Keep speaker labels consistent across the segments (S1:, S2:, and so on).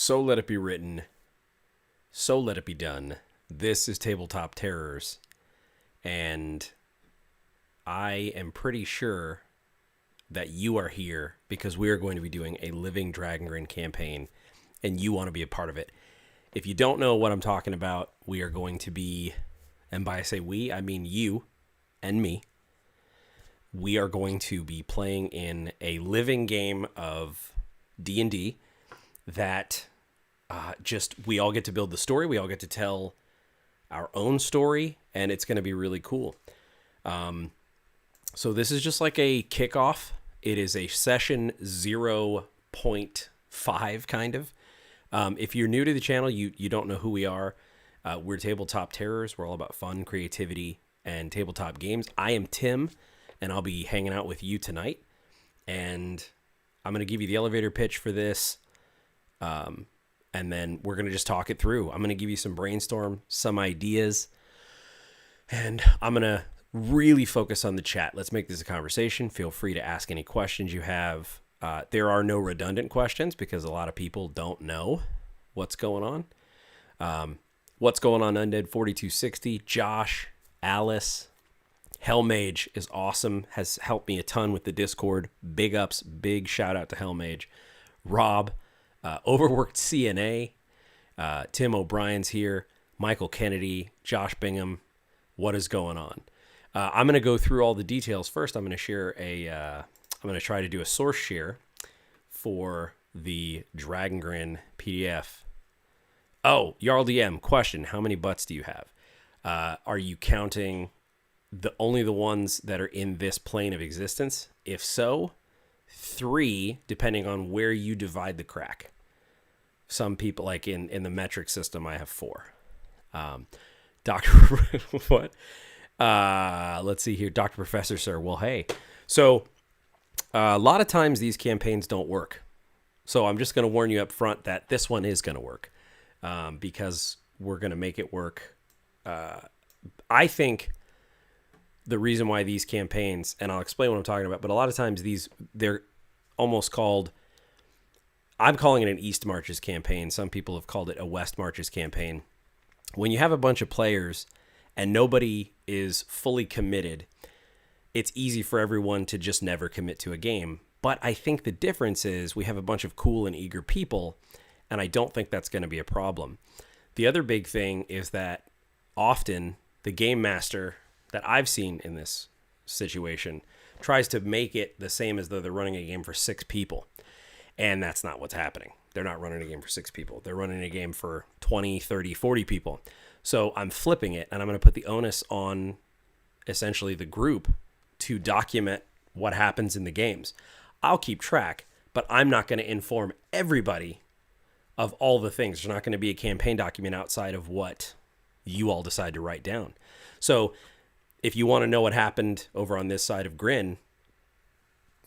S1: So let it be written. So let it be done. This is Tabletop Terrors. And I am pretty sure that you are here because we are going to be doing a Living Dragongrin campaign and you want to be a part of it. If you don't know what I'm talking about, we are going to be, and by I say we, I mean you and me. We are going to be playing in a living game of D&D that we all get to build the story. We all get to tell our own story, and it's going to be really cool. So this is just like a kickoff. It is a session 0.5 kind of. If you're new to the channel, you don't know who we are. We're Tabletop Terrors. We're all about fun, creativity, and tabletop games. I am Tim, and I'll be hanging out with you tonight. And I'm going to give you the elevator pitch for this. And then we're going to just talk it through. I'm going to give you some brainstorm, some ideas, and I'm going to really focus on the chat. Let's make this a conversation. Feel free to ask any questions you have. There are no redundant questions because a lot of people don't know what's going on. What's going on, Undead 4260, Josh, Alice, Hellmage is awesome, has helped me a ton with the Discord. Big ups, big shout out to Hellmage. Rob, Overworked CNA, Tim O'Brien's here, Michael Kennedy, Josh Bingham. What is going on? I'm going to go through all the details. First, I'm going to share I'm going to try to do a source share for the Dragongrin PDF. Oh, Jarl DM, question. How many butts do you have? Are you counting only the ones that are in this plane of existence? If so, 3, depending on where you divide the crack. Some people, like in the metric system, I have 4. Dr. what? Let's see here. Dr. Professor, sir. Well, hey. So a lot of times these campaigns don't work. So I'm just going to warn you up front that this one is going to work because we're going to make it work. I think the reason why these campaigns, and I'll explain what I'm talking about, but a lot of times they're almost called, I'm calling it an East Marches campaign. Some people have called it a West Marches campaign. When you have a bunch of players and nobody is fully committed, it's easy for everyone to just never commit to a game. But I think the difference is we have a bunch of cool and eager people, and I don't think that's going to be a problem. The other big thing is that often the game master that I've seen in this situation tries to make it the same as though they're running a game for 6 people. And that's not what's happening. They're not running a game for 6 people. They're running a game for 20, 30, 40 people. So I'm flipping it, and I'm going to put the onus on essentially the group to document what happens in the games. I'll keep track, but I'm not going to inform everybody of all the things. There's not going to be a campaign document outside of what you all decide to write down. So if you want to know what happened over on this side of Grin,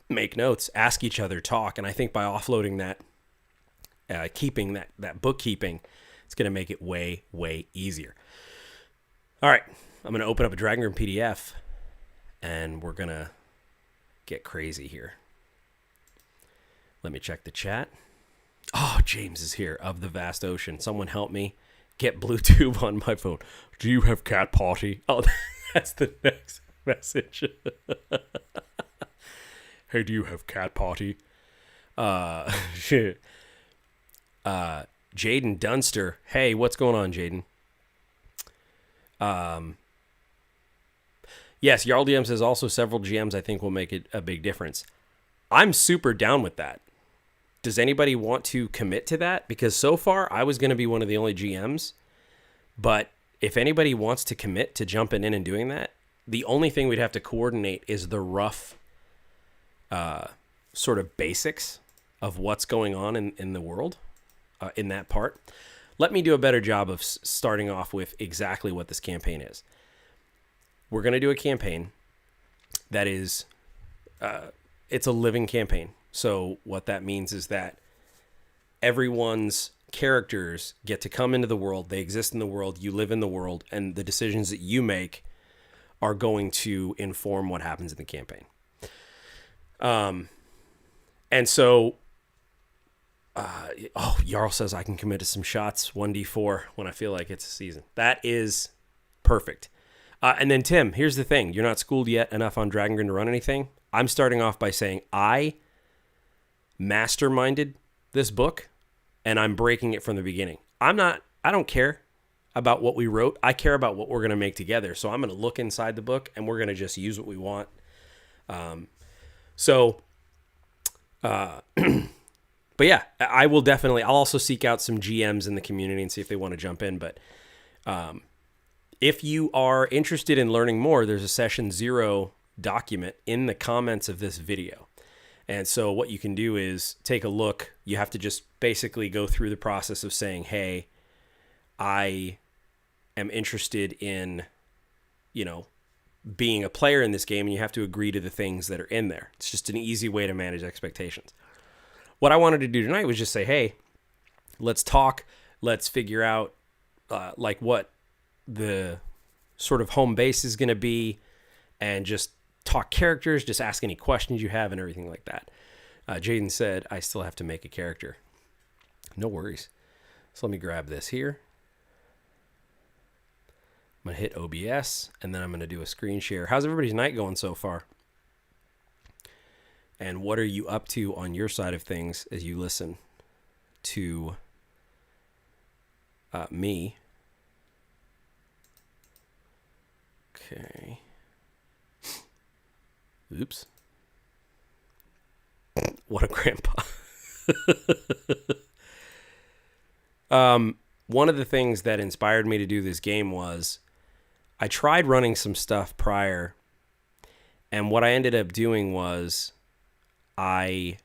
S1: make notes, ask each other, talk. And I think by offloading that, keeping that bookkeeping, it's going to make it way, way easier. All right. I'm going to open up a Dragongrin PDF and we're going to get crazy here. Let me check the chat. Oh, James is here of the vast ocean. Someone help me get Bluetooth on my phone. Do you have cat potty? Oh, that's the next message. Hey, do you have cat potty? Shit. Jaden Dunster. Hey, what's going on, Jaden? Yes, Jarl DM says also several GMs I think will make it a big difference. I'm super down with that. Does anybody want to commit to that? Because so far, I was going to be one of the only GMs. But if anybody wants to commit to jumping in and doing that, the only thing we'd have to coordinate is the rough sort of basics of what's going on in the world, in that part. Let me do a better job of starting off with exactly what this campaign is. We're going to do a campaign that is, it's a living campaign. So what that means is that everyone's characters get to come into the world. They exist in the world. You live in the world. And the decisions that you make are going to inform what happens in the campaign. And so Jarl says I can commit to some shots 1d4 when I feel like it's a season. That is perfect. And then Tim, here's the thing. You're not schooled yet enough on Dragongrin to run anything. I'm starting off by saying I masterminded this book and I'm breaking it from the beginning. I don't care about what we wrote. I care about what we're going to make together. So I'm going to look inside the book and we're going to just use what we want. But yeah, I'll also seek out some GMs in the community and see if they want to jump in. But if you are interested in learning more, there's a session 0 document in the comments of this video. And so what you can do is take a look. You have to just basically go through the process of saying, hey, I am interested in, being a player in this game, and you have to agree to the things that are in there. It's just an easy way to manage expectations. What I wanted to do tonight was just say, hey, let's talk. Let's figure out what the sort of home base is going to be, and just talk characters, just ask any questions you have and everything like that. Jaden said, I still have to make a character. No worries. So let me grab this here. I'm going to hit OBS, and then I'm going to do a screen share. How's everybody's night going so far? And what are you up to on your side of things as you listen to me? Okay. Oops. What a grandpa. One of the things that inspired me to do this game was I tried running some stuff prior, and what I ended up doing was I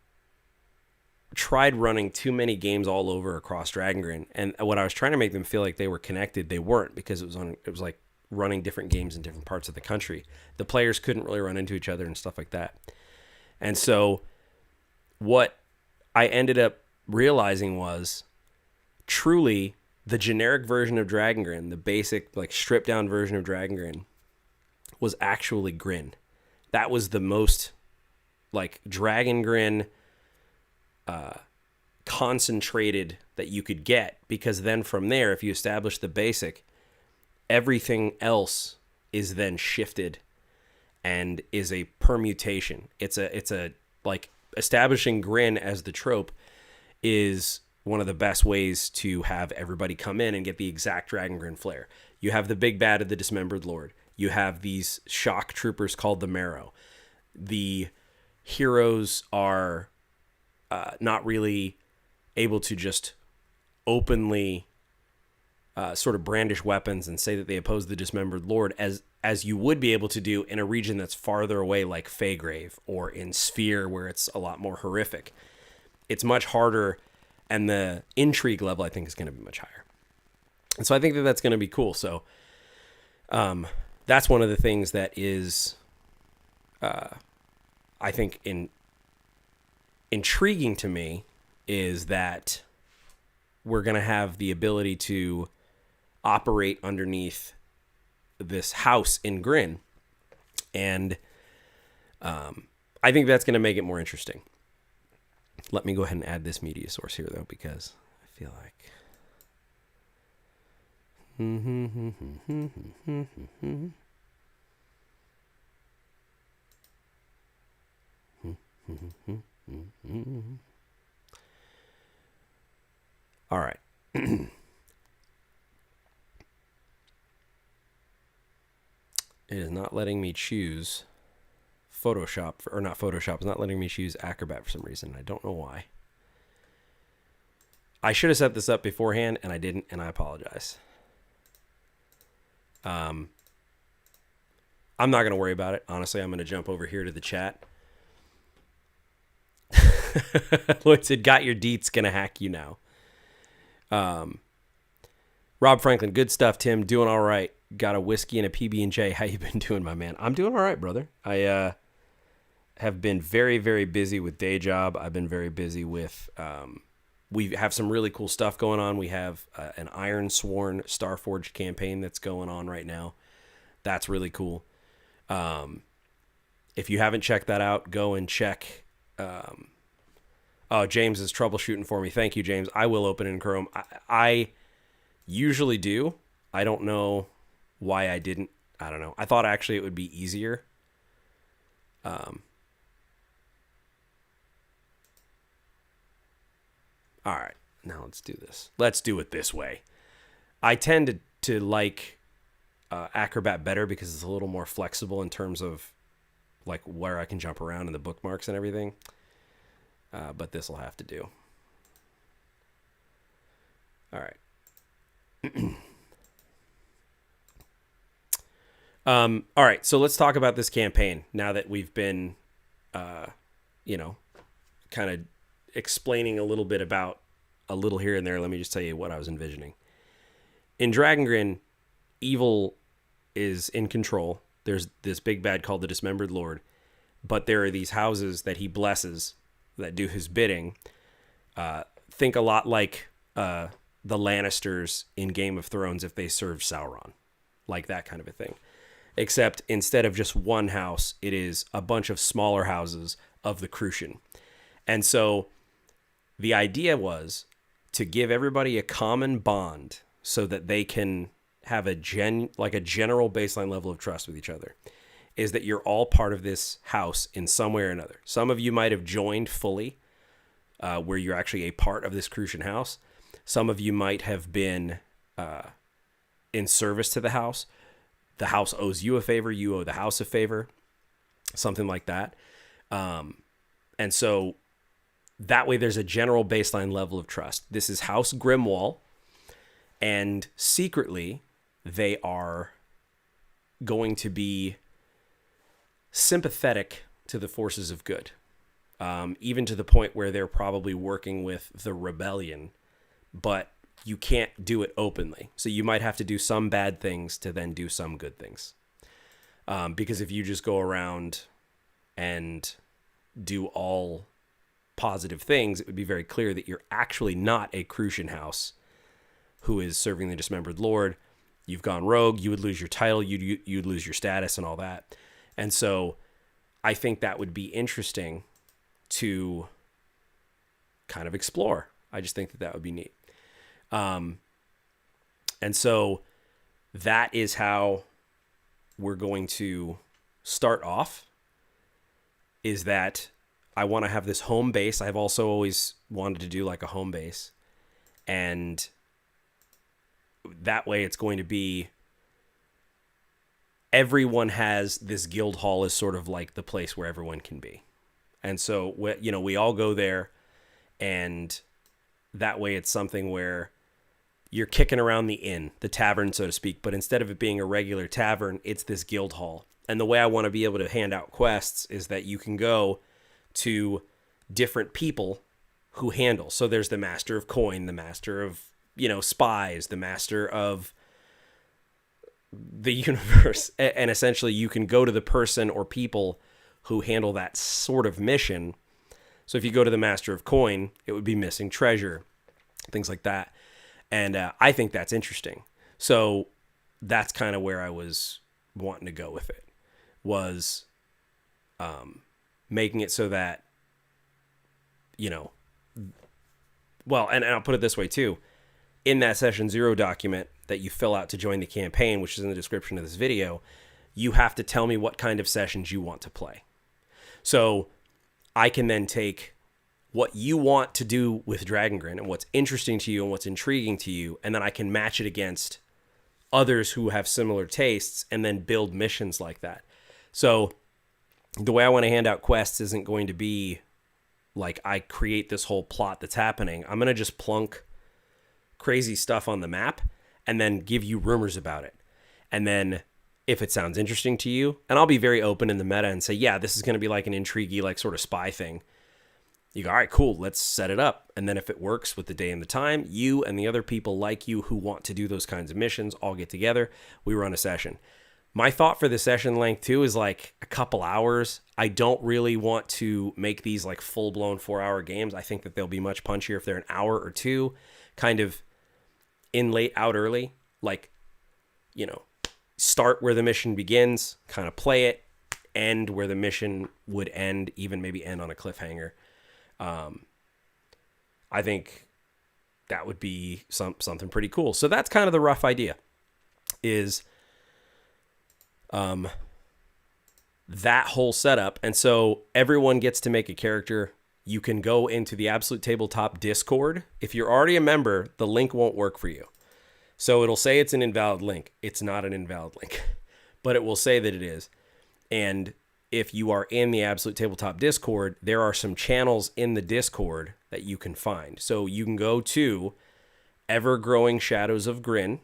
S1: tried running too many games all over across Dragongrin, and what I was trying to make them feel like they were connected, they weren't, because it was like running different games in different parts of the country. The players couldn't really run into each other and stuff like that. And so what I ended up realizing was truly the generic version of Dragongrin, the basic, stripped down version of Dragongrin, was actually Grin. That was the most Dragongrin concentrated that you could get, because then from there, if you establish the basic, everything else is then shifted and is a permutation. It's a establishing Grin as the trope is one of the best ways to have everybody come in and get the exact Dragongrin flair. You have the big bad of the Dismembered Lord. You have these shock troopers called the Marrow. The heroes are not really able to just openly sort of brandish weapons and say that they oppose the Dismembered Lord as you would be able to do in a region that's farther away, like Faygrave, or in Sphere, where it's a lot more horrific. It's much harder, and the intrigue level, I think, is going to be much higher. And so I think that that's going to be cool. So that's one of the things that is, I think, intriguing to me, is that we're going to have the ability to operate underneath this house in Grin. And I think that's going to make it more interesting. Let me go ahead and add this media source here, though, because I feel like... All right. It is not letting me choose Photoshop, or not Photoshop. It's not letting me choose Acrobat for some reason. I don't know why. I should have set this up beforehand, and I didn't, and I apologize. I'm not going to worry about it. Honestly, I'm going to jump over here to the chat. Lloyd said, got your deets, gonna hack you now. Rob Franklin, good stuff, Tim. Doing all right. Got a whiskey and a PB&J. How you been doing, my man? I'm doing all right, brother. I have been very, very busy with day job. I've been very busy with... we have some really cool stuff going on. We have an Iron Sworn Starforged campaign that's going on right now. That's really cool. If you haven't checked that out, go and check Oh, James is troubleshooting for me. Thank you, James. I will open in Chrome. I usually do. I don't know why I didn't. I don't know. I thought actually it would be easier. All right, now let's do this. Let's do it this way. I tend to like Acrobat better because it's a little more flexible in terms of like where I can jump around in the bookmarks and everything. But this will have to do. All right. All right, so let's talk about this campaign now that we've been, kind of explaining a little bit about a little here and there. Let me just tell you what I was envisioning. In Dragongrin, evil is in control. There's this big bad called the Dismembered Lord, but there are these houses that he blesses that do his bidding. Think a lot like the Lannisters in Game of Thrones if they served Sauron, like that kind of a thing. Except instead of just one house, it is a bunch of smaller houses of the Crucian. And so the idea was to give everybody a common bond so that they can have a general baseline level of trust with each other, is that you're all part of this house in some way or another. Some of you might have joined fully, where you're actually a part of this Crucian house. Some of you might have been in service to the house. The house owes you a favor, you owe the house a favor, something like that. And so that way there's a general baseline level of trust. This is House Grimwal, and secretly they are going to be sympathetic to the forces of good, even to the point where they're probably working with the rebellion, but you can't do it openly. So you might have to do some bad things to then do some good things. Because if you just go around and do all positive things, it would be very clear that you're actually not a Crucian house who is serving the Dismembered Lord. You've gone rogue. You would lose your title. You'd lose your status and all that. And so I think that would be interesting to kind of explore. I just think that would be neat. And so that is how we're going to start off, is that I want to have this home base. I've also always wanted to do like a home base, and that way it's going to be everyone has this guild hall is sort of like the place where everyone can be. And so, we all go there, and that way it's something where you're kicking around the inn, the tavern, so to speak, but instead of it being a regular tavern, it's this guild hall. And the way I want to be able to hand out quests is that you can go to different people who handle. So there's the master of coin, the master of, spies, the master of the universe. And essentially you can go to the person or people who handle that sort of mission. So if you go to the master of coin, it would be missing treasure, things like that. And I think that's interesting. So that's kind of where I was wanting to go with it, was making it so that, well, and I'll put it this way too. In that session 0 document that you fill out to join the campaign, which is in the description of this video, you have to tell me what kind of sessions you want to play. So I can then take what you want to do with Dragongrin and what's interesting to you and what's intriguing to you, and then I can match it against others who have similar tastes and then build missions like that. So the way I want to hand out quests isn't going to be like I create this whole plot that's happening. I'm going to just plunk crazy stuff on the map and then give you rumors about it. And then if it sounds interesting to you, and I'll be very open in the meta and say, yeah, this is going to be like an intriguey, like sort of spy thing. You go, all right, cool, let's set it up. And then if it works with the day and the time, you and the other people like you who want to do those kinds of missions all get together. We run a session. My thought for the session length too is like a couple hours. I don't really want to make these like full-blown 4-hour games. I think that they'll be much punchier if they're an hour or two, kind of in late, out early. Like, start where the mission begins, kind of play it, end where the mission would end, even maybe end on a cliffhanger. I think that would be something pretty cool. So that's kind of the rough idea, is that whole setup. And so everyone gets to make a character. You can go into the Absolute Tabletop Discord. If you're already a member, the link won't work for you. So it'll say it's an invalid link. It's not an invalid link, but it will say that it is. And if you are in the Absolute Tabletop Discord, there are some channels in the Discord that you can find. So you can go to Ever-Growing Shadows of Grin,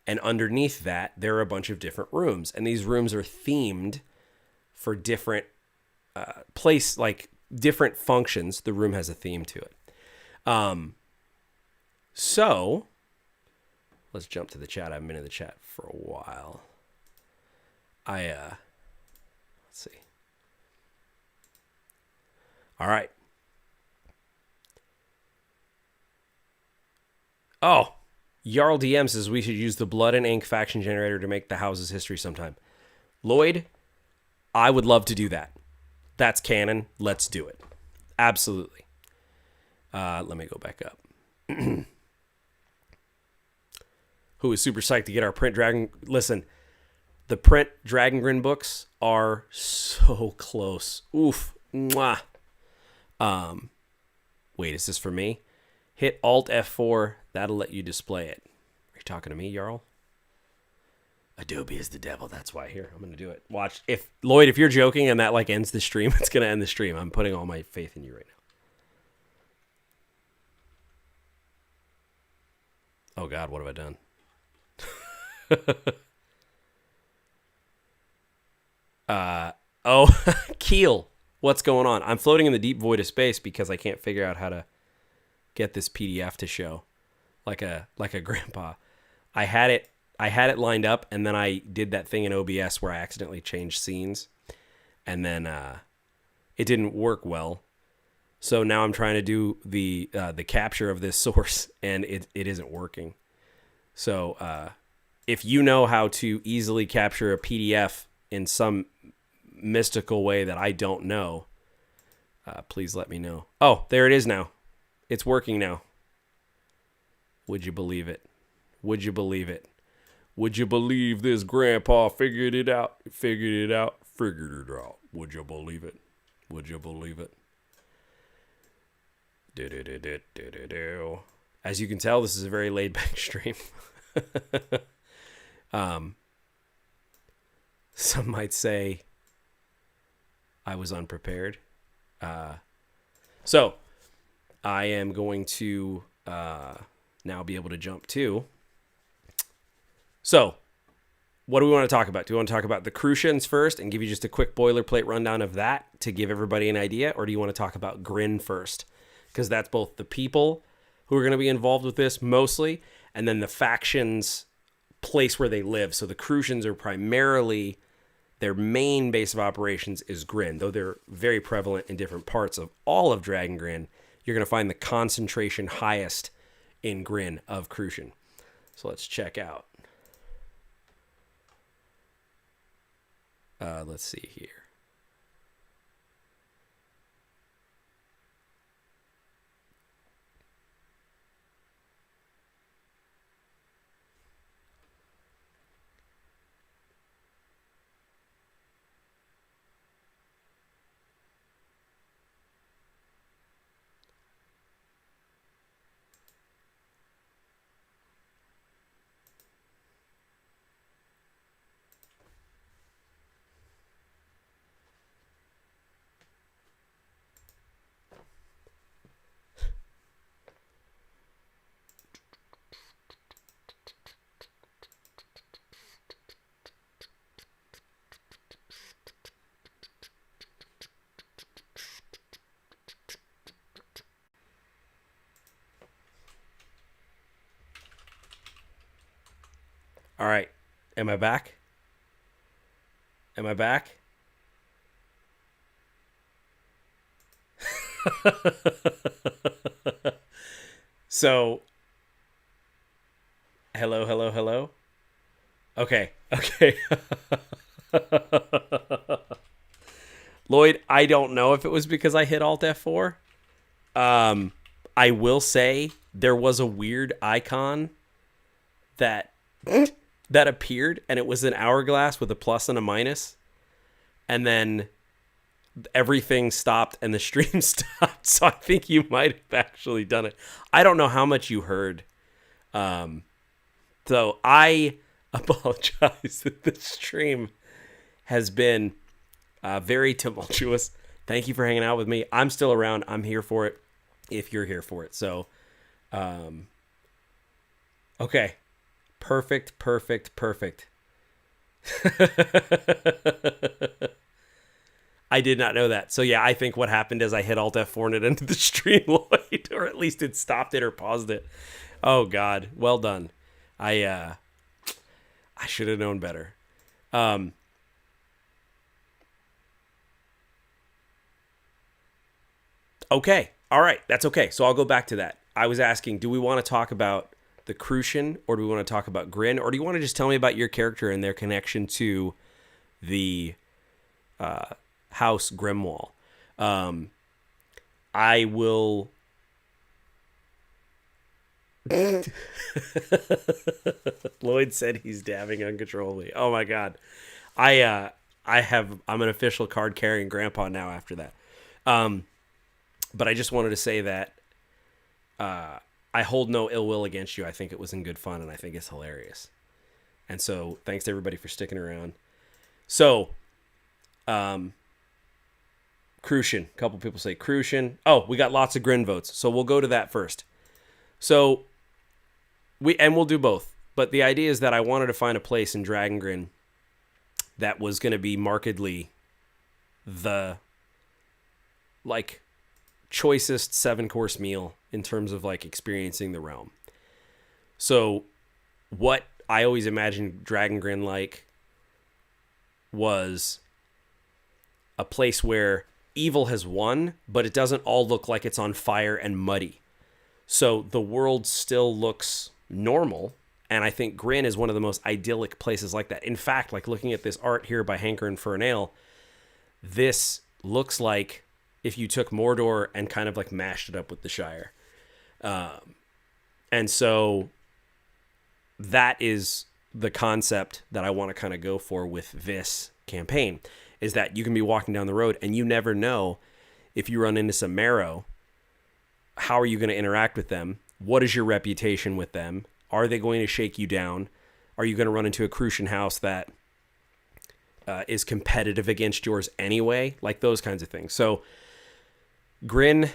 S1: and underneath that, there are a bunch of different rooms. And these rooms are themed for different different functions. The room has a theme to it. So let's jump to the chat. I haven't been in the chat for a while. Let's see. All right. Oh, Jarl DM says we should use the Blood and Ink faction generator to make the house's history sometime. Lloyd, I would love to do that. That's canon. Let's do it. Absolutely. Let me go back up. Who is super psyched to get our print Dragon? Listen, the print Dragongrin books are so close. Oof. Mwah. Wait, is this for me? Hit Alt F4. That'll let you display it. Are you talking to me, Jarl? Adobe is the devil. That's why. Here, I'm going to do it. Watch. If Lloyd, if you're joking and that like ends the stream, it's going to end the stream. I'm putting all my faith in you right now. Oh God, what have I done? Keel, what's going on? I'm floating in the deep void of space because I can't figure out how to get this PDF to show like a grandpa. I had it lined up, and then I did that thing in OBS where I accidentally changed scenes, and then it didn't work well. So now I'm trying to do the capture of this source, and it isn't working. So if you know how to easily capture a PDF in some mystical way that I don't know, please let me know. Oh, there it is now. It's working now. Would you believe it? Would you believe it? Would you believe this grandpa figured it out? Figured it out. Figured it out. Would you believe it? Would you believe it? As you can tell, this is a very laid-back stream. Some might say I was unprepared. So I am going to now be able to jump to. So what do we want to talk about? Do we want to talk about the Crucians first and give you just a quick boilerplate rundown of that to give everybody an idea? Or do you want to talk about Grin first? Because that's both the people who are going to be involved with this mostly, and then the factions place where they live. So the Crucians are primarily, their main base of operations is Grin, though they're very prevalent in different parts of all of Dragongrin. You're going to find the concentration highest in Grin of Crucian. So let's check out. Let's see here. All right. Am I back? Am I back? So, hello. Okay. Lloyd, I don't know if it was because I hit Alt F4. I will say there was a weird icon that appeared, and it was an hourglass with a plus and a minus, and then everything stopped and the stream stopped. So I think you might have actually done it. I don't know how much you heard. So I apologize that the stream has been very tumultuous. Thank you for hanging out with me. I'm still around. I'm here for it if you're here for it. So, okay. Perfect. I did not know that. So yeah, I think what happened is I hit Alt F4 and it ended the stream light, or at least it stopped it or paused it. Oh God, well done. I should have known better. Okay, all right, that's okay. So I'll go back to that. I was asking, do we want to talk about the Crucian, or do we want to talk about Grin, or do you want to just tell me about your character and their connection to the House Grimwal? I will. Lloyd said he's dabbing uncontrollably. Oh my God, I'm an official card carrying grandpa now after that. But I just wanted to say that I hold no ill will against you. I think it was in good fun, and I think it's hilarious. And so thanks to everybody for sticking around. So, Crucian. A couple people say Crucian. Oh, we got lots of Grin votes, so we'll go to that first. So, we'll do both. But the idea is that I wanted to find a place in Dragongrin that was going to be markedly the, like, choicest 7-course meal in terms of, like, experiencing the realm. So, what I always imagined Dragongrin like was a place where evil has won, but it doesn't all look like it's on fire and muddy. So the world still looks normal, and I think Grin is one of the most idyllic places like that. In fact, like looking at this art here by Hanker and Fernale, this looks like if you took Mordor and kind of like mashed it up with the Shire. And so that is the concept that I want to kind of go for with this campaign, is that you can be walking down the road and you never know if you run into some marrow, how are you going to interact with them? What is your reputation with them? Are they going to shake you down? Are you going to run into a Crucian house that is competitive against yours anyway? Like those kinds of things. So Grin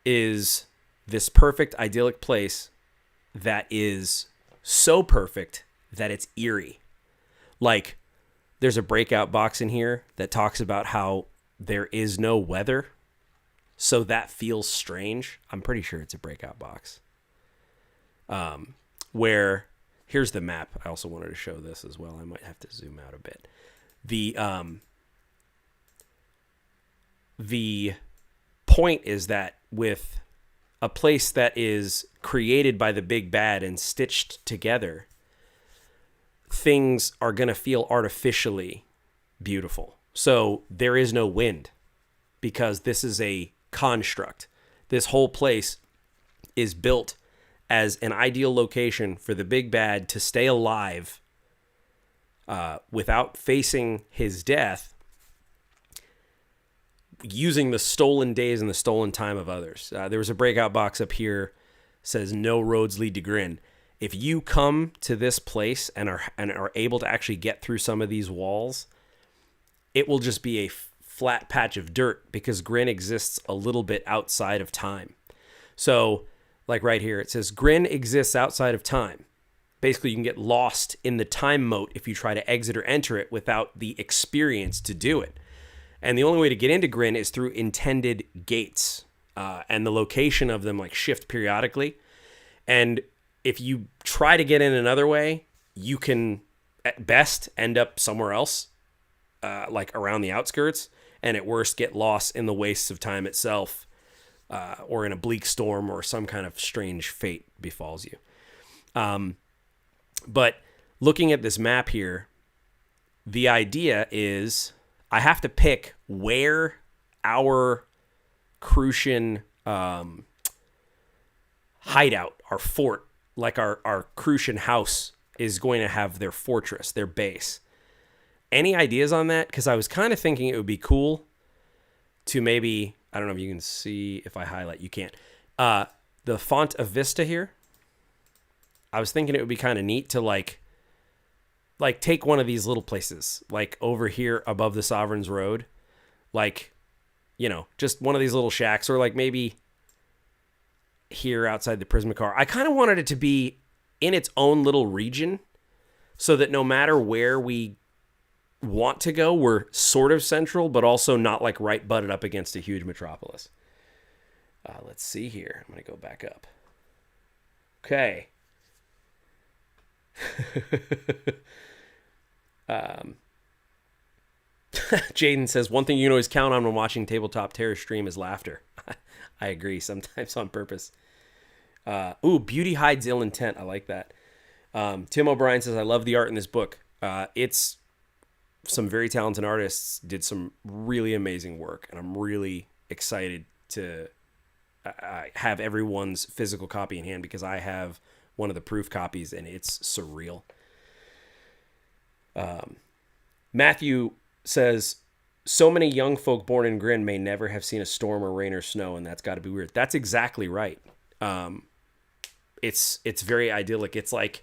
S1: is this perfect, idyllic place that is so perfect that it's eerie. Like, there's a breakout box in here that talks about how there is no weather, so that feels strange. I'm pretty sure it's a breakout box. Where, here's the map. I also wanted to show this as well. I might have to zoom out a bit. The point is that with a place that is created by the big bad and stitched together, things are going to feel artificially beautiful. So there is no wind because this is a construct. This whole place is built as an ideal location for the big bad to stay alive without facing his death, using the stolen days and the stolen time of others. There was a breakout box up here, says no roads lead to Grin. If you come to this place and are able to actually get through some of these walls, it will just be a flat patch of dirt because Grin exists a little bit outside of time. So, like right here, it says Grin exists outside of time. Basically, you can get lost in the time moat if you try to exit or enter it without the experience to do it. And the only way to get into Grin is through intended gates. And the location of them like shift periodically. And if you try to get in another way, you can at best end up somewhere else, like around the outskirts, and at worst get lost in the wastes of time itself, or in a bleak storm or some kind of strange fate befalls you. But looking at this map here, the idea is I have to pick where our Crucian hideout, our fort, like our Crucian house is going to have their fortress, their base. Any ideas on that? Because I was kind of thinking it would be cool to maybe, I don't know if you can see, if I highlight, you can't. The font of Vista here, I was thinking it would be kind of neat to like take one of these little places, like over here above the Sovereign's Road, like, you know, just one of these little shacks, or like maybe here outside the Prismacar. I kind of wanted it to be in its own little region so that no matter where we want to go, we're sort of central, but also not like right butted up against a huge metropolis. Let's see here. I'm going to go back up. Okay. Jaden says, one thing you can always count on when watching Tabletop Terror stream is laughter. I agree, sometimes on purpose. Beauty hides ill intent. I like that. Tim O'Brien says, I love the art in this book. It's some very talented artists did some really amazing work, and I'm really excited to have everyone's physical copy in hand, because I have one of the proof copies and it's surreal. Matthew says, so many young folk born in Grin may never have seen a storm or rain or snow, and that's got to be weird. That's exactly right. It's very idyllic. It's like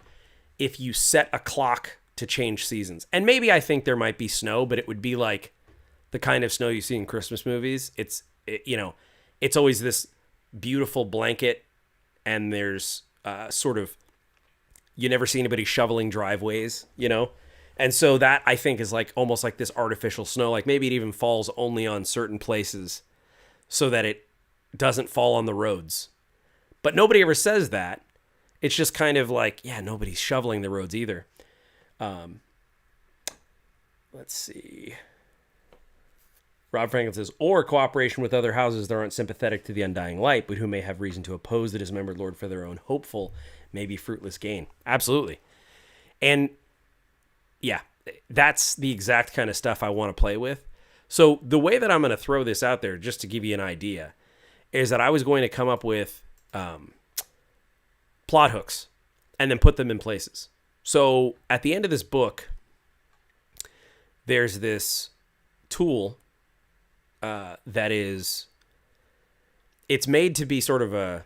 S1: if you set a clock to change seasons, and maybe I think there might be snow, but it would be like the kind of snow you see in Christmas movies. It's always this beautiful blanket, and there's sort of, you never see anybody shoveling driveways, you know? And so that, I think, is like almost like this artificial snow. Like maybe it even falls only on certain places so that it doesn't fall on the roads. But nobody ever says that. It's just kind of like, yeah, nobody's shoveling the roads either. Let's see. Rob Franklin says, or cooperation with other houses that aren't sympathetic to the Undying Light, but who may have reason to oppose the dismembered lord for their own hopeful, maybe fruitless gain. Absolutely. And yeah, that's the exact kind of stuff I want to play with. So the way that I'm going to throw this out there, just to give you an idea, is that I was going to come up with plot hooks and then put them in places. So at the end of this book, there's this tool that is, it's made to be sort of a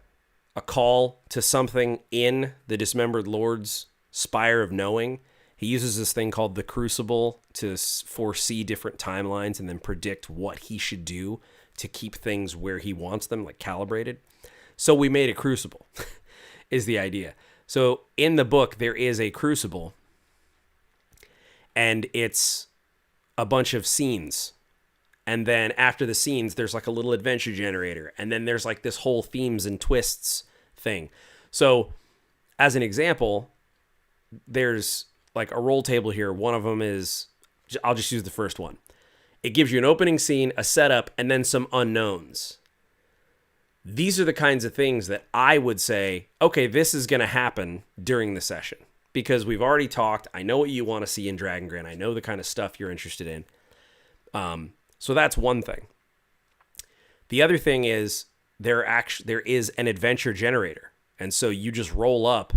S1: call to something in the Dismembered Lord's Spire of Knowing. He uses this thing called the Crucible to foresee different timelines and then predict what he should do to keep things where he wants them, like calibrated. So we made a crucible, is the idea. So in the book, there is a crucible, and it's a bunch of scenes. And then after the scenes, there's like a little adventure generator. And then there's like this whole themes and twists thing. So as an example, there's like a roll table here. One of them is, I'll just use the first one. It gives you an opening scene, a setup, and then some unknowns. These are the kinds of things that I would say, okay, this is going to happen during the session, because we've already talked. I know what you want to see in Dragongrin. I know the kind of stuff you're interested in. So that's one thing. The other thing is there is an adventure generator. And so you just roll up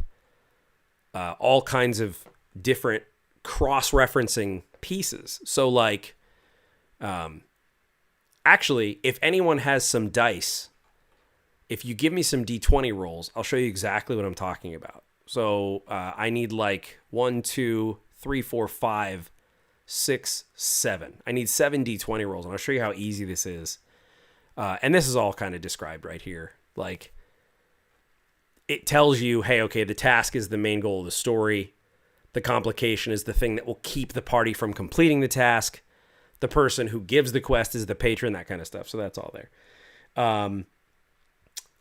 S1: all kinds of different cross-referencing pieces. So like, actually, if anyone has some dice, if you give me some D20 rolls, I'll show you exactly what I'm talking about. So I need like 1, 2, 3, 4, 5, 6, 7. I need 7 D20 rolls, and I'll show you how easy this is. And this is all kind of described right here. Like, it tells you, hey, okay, the task is the main goal of the story. The complication is the thing that will keep the party from completing the task. The person who gives the quest is the patron, that kind of stuff. So that's all there.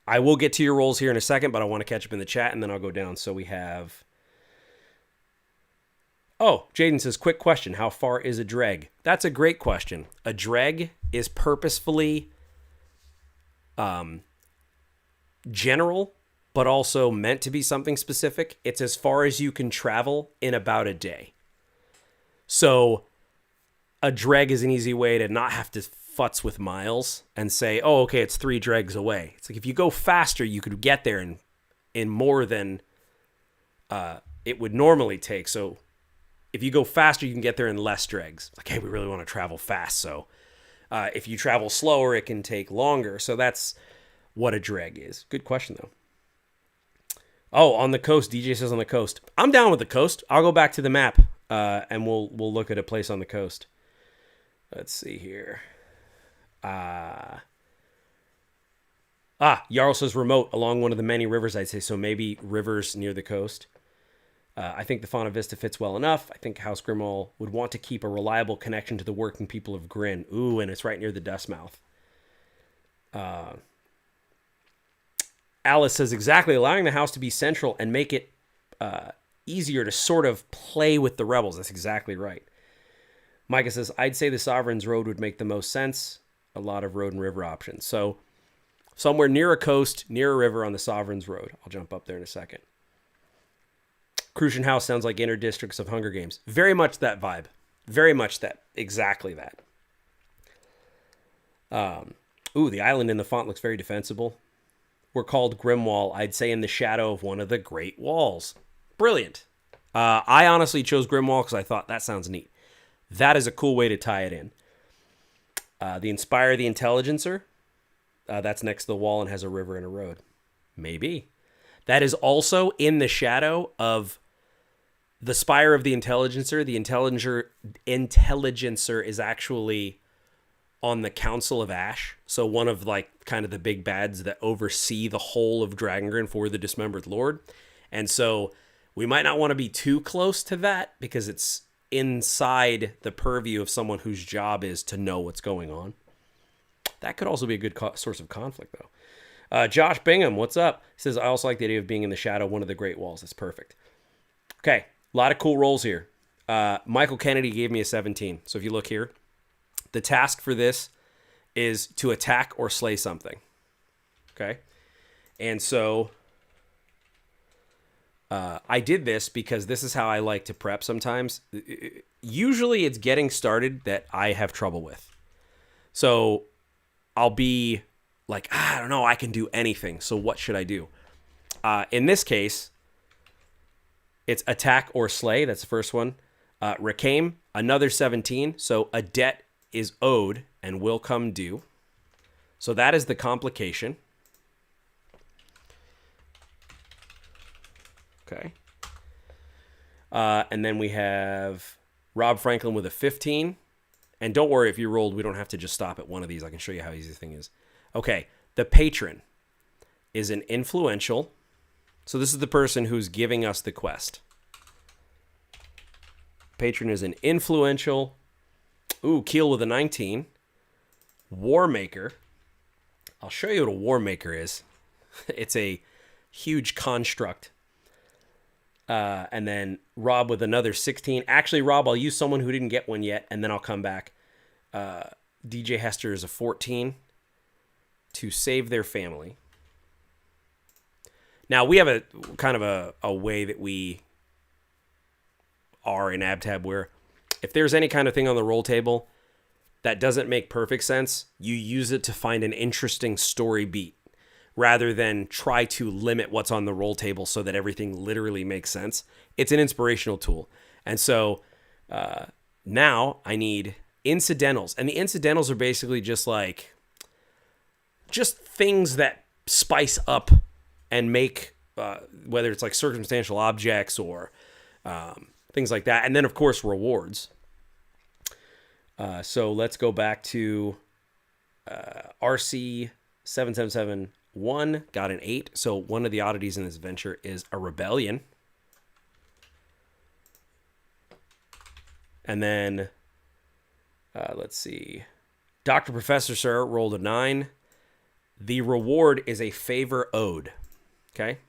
S1: I will get to your rolls here in a second, but I want to catch up in the chat, and then I'll go down. So we have... Oh, Jaden says, quick question. How far is a dreg? That's a great question. A dreg is purposefully general, but also meant to be something specific. It's as far as you can travel in about a day. So a dreg is an easy way to not have to futz with miles and say, oh, okay, it's 3 dregs away. It's like if you go faster, you could get there in in more than it would normally take. So if you go faster, you can get there in less dregs. Like, hey, we really want to travel fast. So if you travel slower, it can take longer. So that's what a dreg is. Good question, though. Oh, on the coast. DJ says on the coast. I'm down with the coast. I'll go back to the map and we'll look at a place on the coast. Let's see here. Jarl says remote along one of the many rivers, I'd say. So maybe rivers near the coast. I think the Fauna Vista fits well enough. I think House Grimwal would want to keep a reliable connection to the working people of Grin. Ooh, and it's right near the Dustmouth. Alice says exactly, allowing the house to be central and make it easier to sort of play with the rebels. That's exactly right. Micah says, I'd say the Sovereign's Road would make the most sense. A lot of road and river options. So somewhere near a coast, near a river on the Sovereign's Road. I'll jump up there in a second. Crucian House sounds like inner districts of Hunger Games. Very much that vibe. Very much that. Exactly that. The island in the font looks very defensible. We're called Grimwal. I'd say in the shadow of one of the Great Walls. Brilliant. I honestly chose Grimwal because I thought that sounds neat. That is a cool way to tie it in. The Inspire the Intelligencer. That's next to the wall and has a river and a road. Maybe. That is also in the shadow of the Spire of the Intelligencer. The Intelligencer is actually on the Council of Ash. So one of like kind of the big bads that oversee the whole of Dragongrin for the Dismembered Lord. And so we might not want to be too close to that because it's inside the purview of someone whose job is to know what's going on. That could also be a good source of conflict, though. Josh Bingham, what's up? He says, I also like the idea of being in the shadow of one of the Great Walls. That's perfect. Okay, a lot of cool rolls here. Michael Kennedy gave me a 17. So if you look here, the task for this is to attack or slay something. Okay? And so I did this because this is how I like to prep sometimes. Usually it's getting started that I have trouble with. So I'll be like, I don't know, I can do anything. So what should I do? In this case, it's attack or slay. That's the first one. Rakame, another 17. So a debt is owed and will come due. So that is the complication. Okay. And then we have Rob Franklin with a 15. And don't worry if you rolled, we don't have to just stop at one of these. I can show you how easy the thing is. Okay. The patron is an influential. So this is the person who's giving us the quest. Patron is an influential. Ooh, Keel with a 19. Warmaker. I'll show you what a Warmaker is. It's a huge construct. And then Rob with another 16. Actually, Rob, I'll use someone who didn't get one yet, and then I'll come back. DJ Hester is a 14 to save their family. Now, we have a kind of a way that we are in AbTab where if there's any kind of thing on the roll table that doesn't make perfect sense, you use it to find an interesting story beat rather than try to limit what's on the roll table so that everything literally makes sense. It's an inspirational tool. And so now I need incidentals. And the incidentals are basically just things that spice up and make, whether it's like circumstantial objects or things like that. And then, of course, rewards. So let's go back to RC7771, got an 8. So one of the oddities in this venture is a rebellion. And then, let's see. Dr. Professor Sir rolled a 9. The reward is a favor owed. Okay?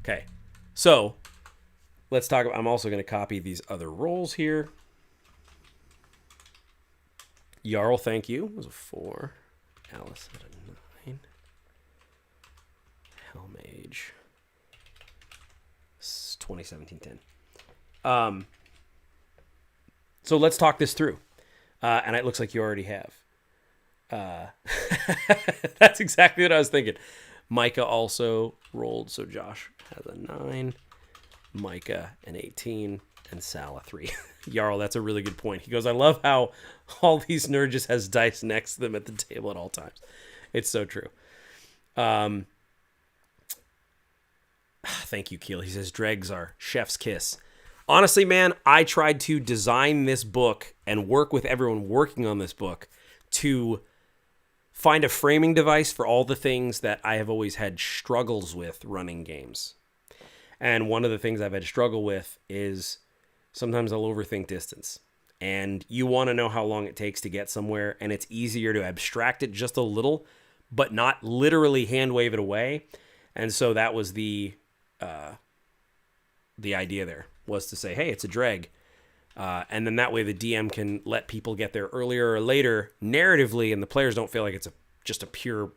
S1: Okay. So, let's talk about, I'm also going to copy these other rolls here. Jarl, thank you. It was a 4. Alice had a 9. Hellmage. 2017-10. So let's talk this through. And it looks like you already have. That's exactly what I was thinking. Micah also rolled, so Josh has a 9, Micah an 18, and Sal a 3. Jarl, that's a really good point. He goes, I love how all these nerds just has dice next to them at the table at all times. It's so true. Thank you, Keel. He says, dregs are chef's kiss. Honestly, man, I tried to design this book and work with everyone working on this book to find a framing device for all the things that I have always had struggles with running games. And one of the things I've had struggle with is sometimes I'll overthink distance. And you want to know how long it takes to get somewhere, and it's easier to abstract it just a little, but not literally hand wave it away. And so that was the idea there, was to say, hey, it's a dreg. And then that way the DM can let people get there earlier or later narratively, and the players don't feel like it's just a pure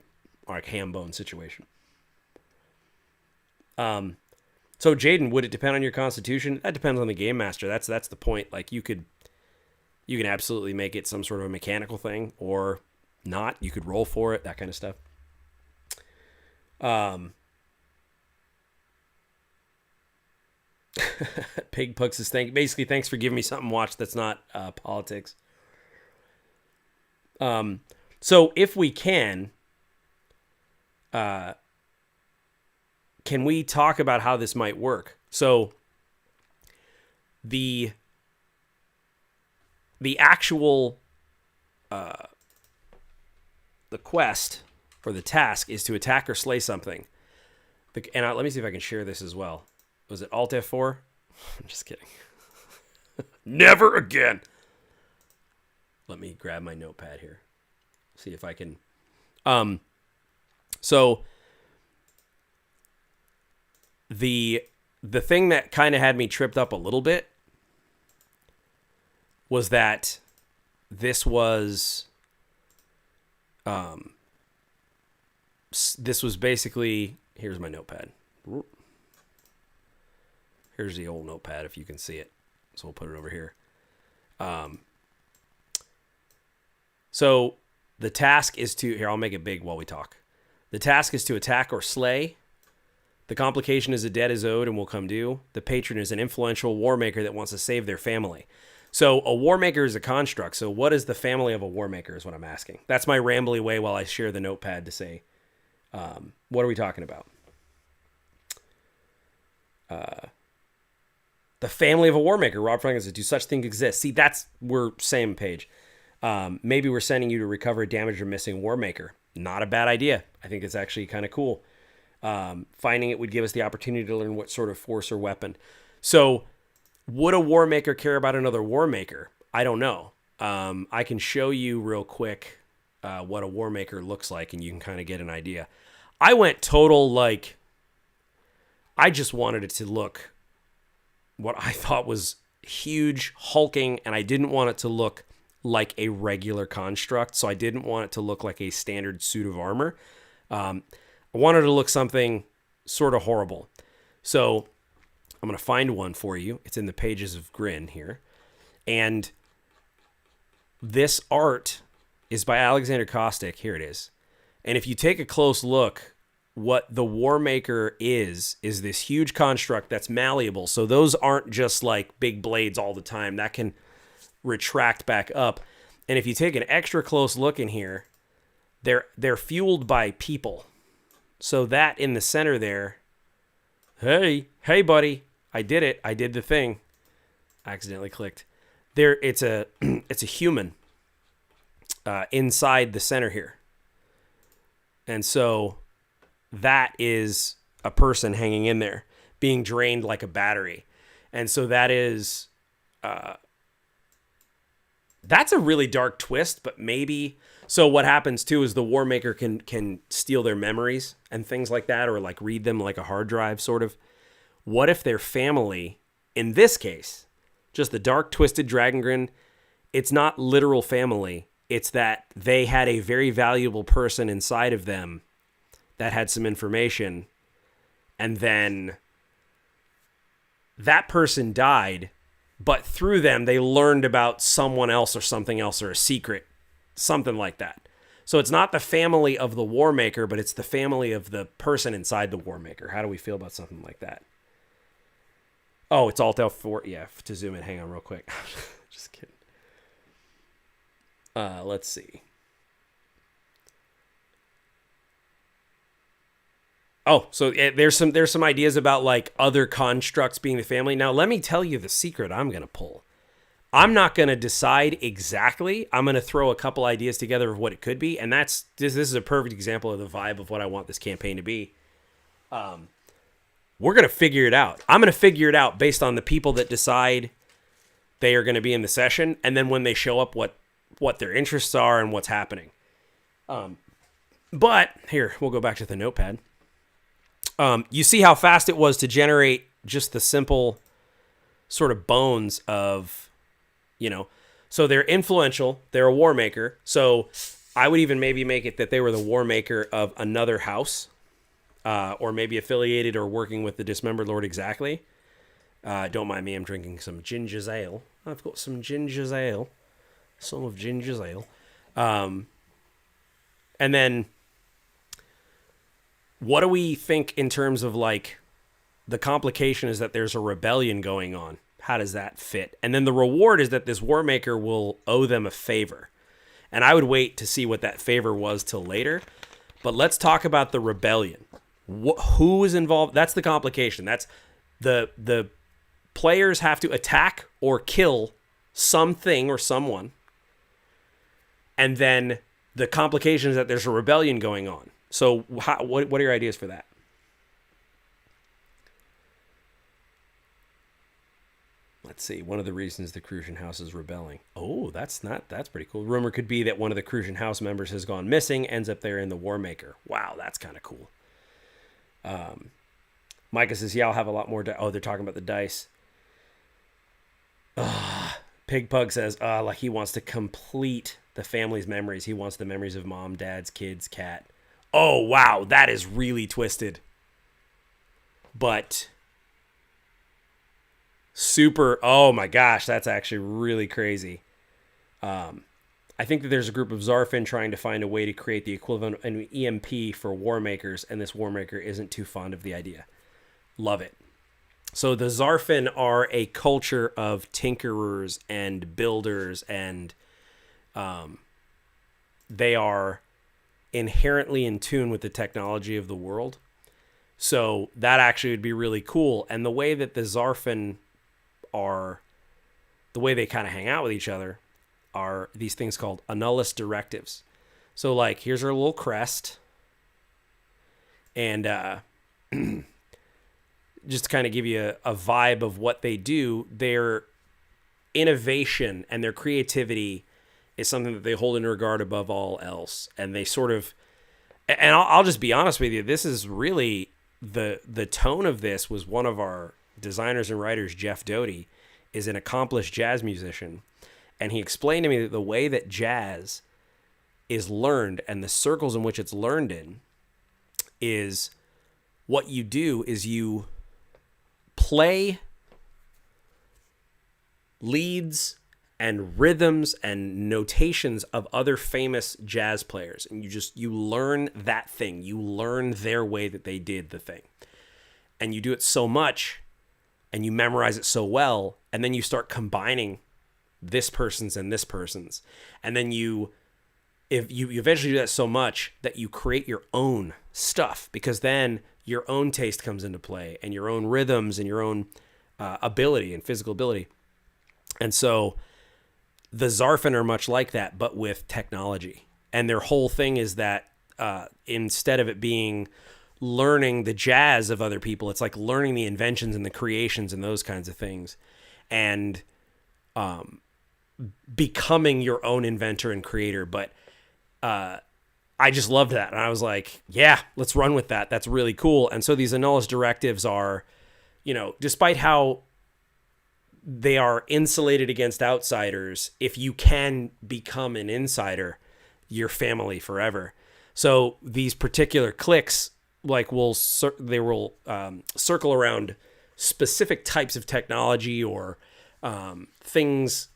S1: like ham bone situation. So Jaden, would it depend on your constitution? That depends on the game master. That's the point. Like you can absolutely make it some sort of a mechanical thing or not. You could roll for it, that kind of stuff. Pig Puck says, thanks for giving me something to watch that's not politics. So if we can we talk about how this might work? So the actual the quest or the task is to attack or slay something. And let me see if I can share this as well. Was it Alt F4? I'm just kidding. Never again. Let me grab my notepad here. See if I can. So the thing that kind of had me tripped up a little bit was that this was basically, here's my notepad. Here's the old notepad if you can see it. So we'll put it over here. So the task is to, here, I'll make it big while we talk. The task is to attack or slay. The complication is a debt is owed and will come due. The patron is an influential war maker that wants to save their family. So a war maker is a construct. So what is the family of a war maker is what I'm asking. That's my rambly way while I share the notepad to say, what are we talking about? The family of a war maker. Rob Franklin says, do such things exist? See, we're same page. Maybe we're sending you to recover a damaged or missing war maker. Not a bad idea. I think it's actually kind of cool. Finding it would give us the opportunity to learn what sort of force or weapon. So would a war maker care about another war maker? I don't know. I can show you real quick what a war maker looks like, and you can kind of get an idea. I went total, I just wanted it to look what I thought was huge, hulking, and I didn't want it to look like a regular construct, so I didn't want it to look like a standard suit of armor. I wanted it to look something sort of horrible. So I'm going to find one for you. It's in the pages of Grin here. And this art is by Alexander Kostic. Here it is. And if you take a close look, what the War Maker is this huge construct that's malleable. So those aren't just like big blades all the time. That can retract back up. And if you take an extra close look in here, they're fueled by people. So that in the center there, hey buddy, I did it. I did the thing. I accidentally clicked. There it's a human inside the center here. And so that is a person hanging in there, being drained like a battery. And so that is that's a really dark twist, but maybe. So what happens too is the War Maker can steal their memories and things like that, or like read them like a hard drive sort of. What if their family, in this case, just the dark twisted Dragongrin, it's not literal family. It's that they had a very valuable person inside of them that had some information, and then that person died, but through them they learned about someone else or something else or a secret, something like that. So it's not the family of the War Maker, but it's the family of the person inside the War Maker. How do we feel about something like that? Oh, it's Alt F4. Yeah, to zoom in. Hang on real quick. Just kidding. Let's see. Oh, so there's some ideas about like other constructs being the family. Now, let me tell you the secret I'm going to pull. I'm not going to decide exactly. I'm going to throw a couple ideas together of what it could be, and this is a perfect example of the vibe of what I want this campaign to be. We're going to figure it out. I'm going to figure it out based on the people that decide they are going to be in the session, and then when they show up, what their interests are and what's happening. But here, we'll go back to the notepad. You see how fast it was to generate just the simple sort of bones of, so they're influential. They're a war maker. So I would even maybe make it that they were the war maker of another house, or maybe affiliated or working with the Dismembered Lord exactly. Don't mind me. I'm drinking some ginger's ale. I've got some ginger's ale. Some of ginger's ale. And then what do we think in terms of like the complication is that there's a rebellion going on? How does that fit? And then the reward is that this war maker will owe them a favor. And I would wait to see what that favor was till later. But let's talk about the rebellion. Who is involved? That's the complication. That's the players have to attack or kill something or someone. And then the complication is that there's a rebellion going on. So what are your ideas for that? Let's see. One of the reasons the Crucian house is rebelling. Oh, that's pretty cool. Rumor could be that one of the Crucian house members has gone missing, ends up there in the War Maker. Wow, that's kind of cool. Micah says, yeah, I'll have a lot more. They're talking about the dice. Pig Pug says, like he wants to complete the family's memories. He wants the memories of mom, dad's, kids, cat. Oh, wow, that is really twisted. But super, oh my gosh, that's actually really crazy. I think that there's a group of Zarfin trying to find a way to create the equivalent of an EMP for war makers, and this war maker isn't too fond of the idea. Love it. So the Zarfin are a culture of tinkerers and builders, and they are inherently in tune with the technology of the world. So that actually would be really cool. And the way that the Zarfin are, the way they kind of hang out with each other are these things called annulus directives. So like, here's our little crest. And just to kind of give you a vibe of what they do, their innovation and their creativity is something that they hold in regard above all else. And they sort of, and I'll just be honest with you, this is really the tone of this was one of our designers and writers, Jeff Doty, is an accomplished jazz musician. And he explained to me that the way that jazz is learned and the circles in which it's learned in is what you do is you play leads and rhythms and notations of other famous jazz players. And you learn that thing. You learn their way that they did the thing. And you do it so much and you memorize it so well. And then you start combining this person's and this person's. And then if you eventually do that so much that you create your own stuff, because then your own taste comes into play and your own rhythms and your own ability and physical ability. And so the Zarfin are much like that, but with technology. And their whole thing is that instead of it being learning the jazz of other people, it's like learning the inventions and the creations and those kinds of things. And becoming your own inventor and creator. But I just loved that. And I was like, yeah, let's run with that. That's really cool. And so these annulus directives are, despite how they are insulated against outsiders, if you can become an insider, you're family forever. So these particular cliques, like they will circle around specific types of technology or things.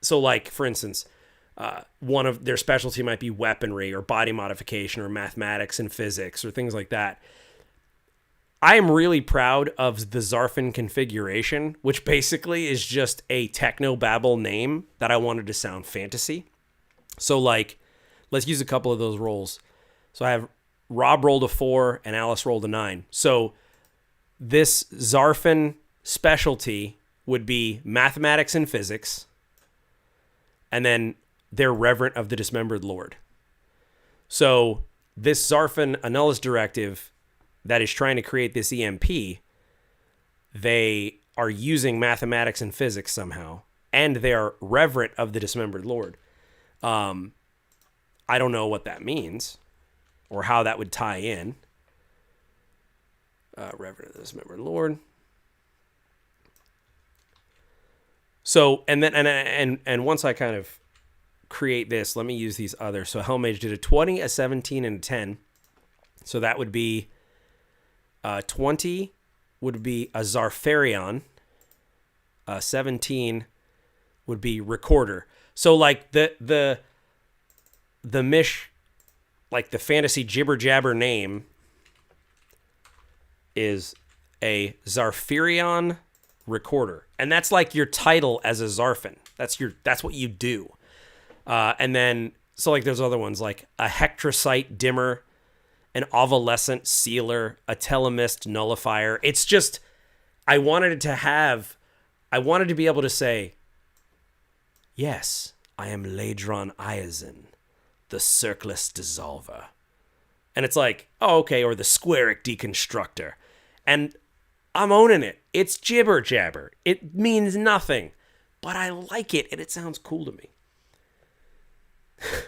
S1: So like, for instance, one of their specialty might be weaponry or body modification or mathematics and physics or things like that. I am really proud of the Zarfin configuration, which basically is just a technobabble name that I wanted to sound fantasy. So like, let's use a couple of those rolls. So I have Rob rolled a 4 and Alice rolled a 9. So this Zarfin specialty would be mathematics and physics, and then they're reverent of the dismembered lord. So this Zarfin Annulus directive that is trying to create this EMP, they are using mathematics and physics somehow, and they are reverent of the dismembered lord. I don't know what that means or how that would tie in. Reverent of the dismembered lord. So, and then, and once I kind of create this, let me use these others. So Hellmage did a 20, a 17, and a 10. So that would be 20 would be a Zarfarion. 17 would be Recorder. So like the like the fantasy jibber jabber name is a Zarfarion Recorder. And that's like your title as a Zarfin. That's what you do. And then, so like there's other ones like a Hectrocyte Dimmer, an Ovalescent Sealer, a Telemist Nullifier. It's just, I wanted to be able to say, yes, I am Ladron Iazin, the Circlus Dissolver. And it's like, oh, okay, or the Squaric Deconstructor. And I'm owning it. It's jibber jabber. It means nothing, but I like it and it sounds cool to me.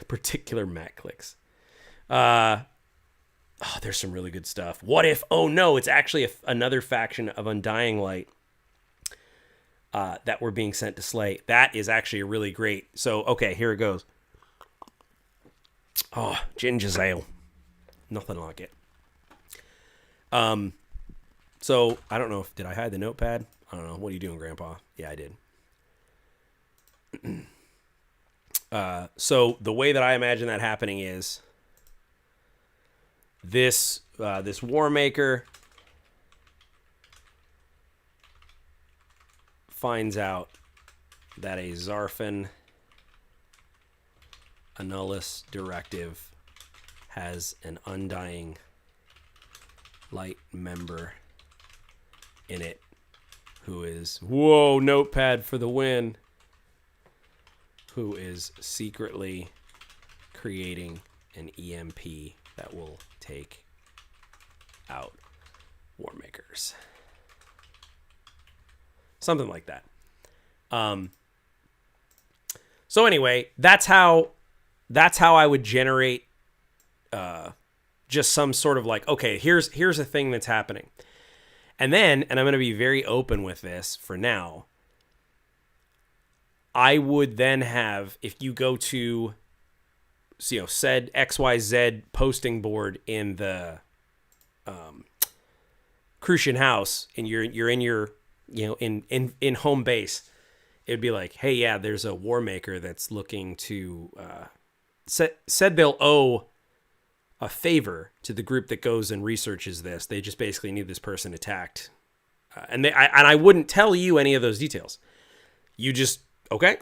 S1: Particular Mac clicks. There's some really good stuff. What if? Oh no, it's actually another faction of Undying Light that we're being sent to slay. That is actually a really great. So okay, here it goes. Oh, Ginger's Ale. Nothing like it. So I don't know did I hide the notepad? I don't know. What are you doing, Grandpa? Yeah, I did. So the way that I imagine that happening is this War Maker finds out that a Zarfin Annulus directive has an Undying Light member in it who is, whoa, notepad for the win, who is secretly creating an EMP that will take out War Makers. Something like that. So anyway, that's how I would generate just some sort of like, okay, here's a thing that's happening. And then, and I'm going to be very open with this for now, I would then have, if you go to, said XYZ posting board in the Crucian house, and you're in your, in home base, it would be like, hey, yeah, there's a War Maker that's looking to, said they'll owe a favor to the group that goes and researches this. They just basically need this person attacked. And I wouldn't tell you any of those details. You just, okay.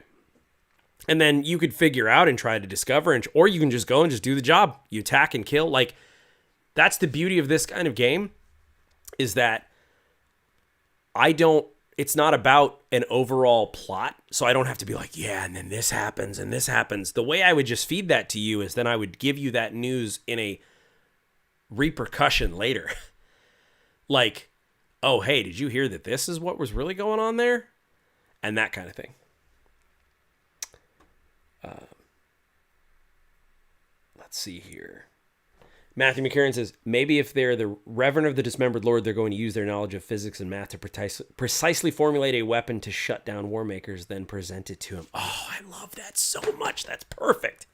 S1: And then you could figure out and try to discover, or you can just go and just do the job. You attack and kill. Like, that's the beauty of this kind of game, is that it's not about an overall plot. So I don't have to be like, yeah, and then this happens and this happens. The way I would just feed that to you is then I would give you that news in a repercussion later. Like, oh, hey, did you hear that this is what was really going on there? And that kind of thing. Let's see here. Matthew McCarran says, maybe if they're the Reverend of the Dismembered Lord, they're going to use their knowledge of physics and math to precisely formulate a weapon to shut down War Makers, then present it to him. Oh, I love that so much. That's perfect.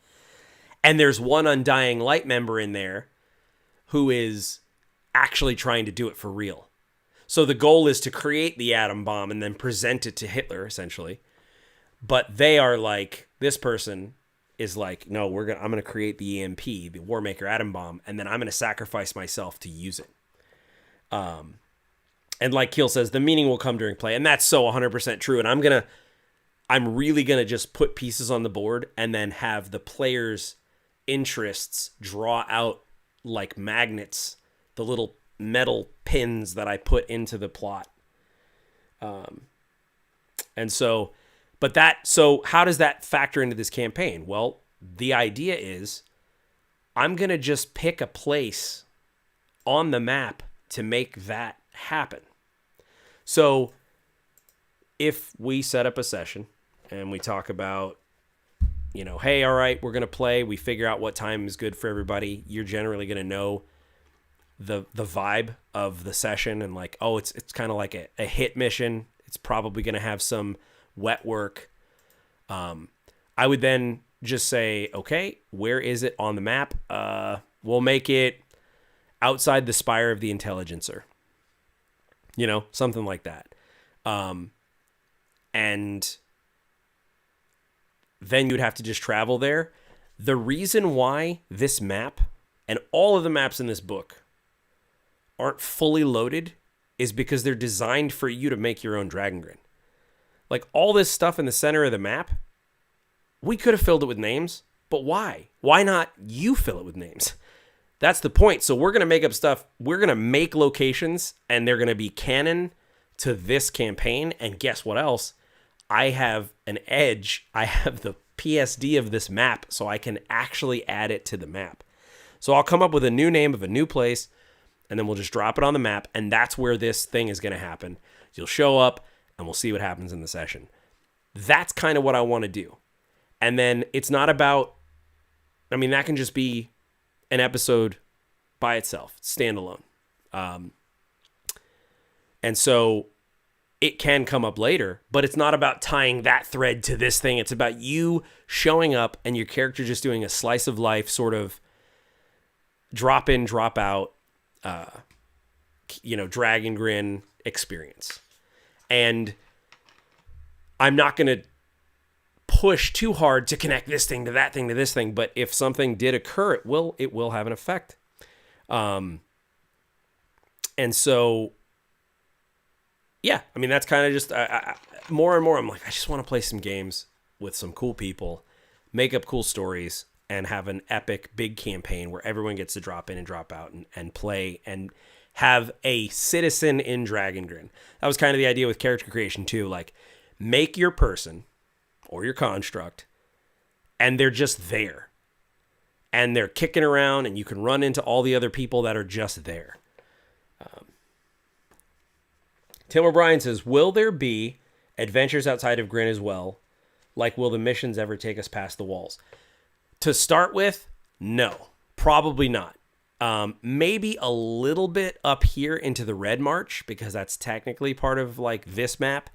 S1: And there's one Undying Light member in there who is actually trying to do it for real. So the goal is to create the atom bomb and then present it to Hitler, essentially. But they are like, this person is like, no, I'm gonna create the EMP, the Warmaker Atom Bomb, and then I'm gonna sacrifice myself to use it. And like Keel says, the meaning will come during play, and that's so 100% true. And I'm really gonna just put pieces on the board and then have the players' interests draw out like magnets, the little metal pins that I put into the plot. And so, so how does that factor into this campaign? Well, the idea is I'm going to just pick a place on the map to make that happen. So if we set up a session and we talk about, hey, all right, we're going to play, we figure out what time is good for everybody. You're generally going to know the vibe of the session and like, oh, it's kind of like a hit mission. It's probably going to have some wet work. I would then just say, okay, where is it on the map? We'll make it outside the spire of the Intelligencer. Something like that. And then you'd have to just travel there. The reason why this map and all of the maps in this book aren't fully loaded is because they're designed for you to make your own Dragongrin. Like all this stuff in the center of the map, we could have filled it with names, but why? Why not you fill it with names? That's the point. So we're going to make up stuff. We're going to make locations and they're going to be canon to this campaign. And guess what else? I have an edge. I have the PSD of this map, so I can actually add it to the map. So I'll come up with a new name of a new place, and then we'll just drop it on the map, and that's where this thing is going to happen. You'll show up, and we'll see what happens in the session. That's kind of what I want to do. And then it's not about, that can just be an episode by itself, standalone. And so it can come up later, but it's not about tying that thread to this thing. It's about you showing up and your character just doing a slice of life sort of drop in, drop out, Dragongrin experience. And I'm not going to push too hard to connect this thing to that thing to this thing, but if something did occur, it will have an effect. And so, yeah, that's kind of just more and more. I'm like, I just want to play some games with some cool people, make up cool stories, and have an epic big campaign where everyone gets to drop in and drop out and play and have a citizen in Dragongrin. That was kind of the idea with character creation too. Like, make your person or your construct, and they're just there. And they're kicking around, and you can run into all the other people that are just there. Tim O'Brien says, will there be adventures outside of Grin as well? Like, will the missions ever take us past the walls? To start with, no, probably not. Maybe a little bit up here into the Red March, because that's technically part of like this map.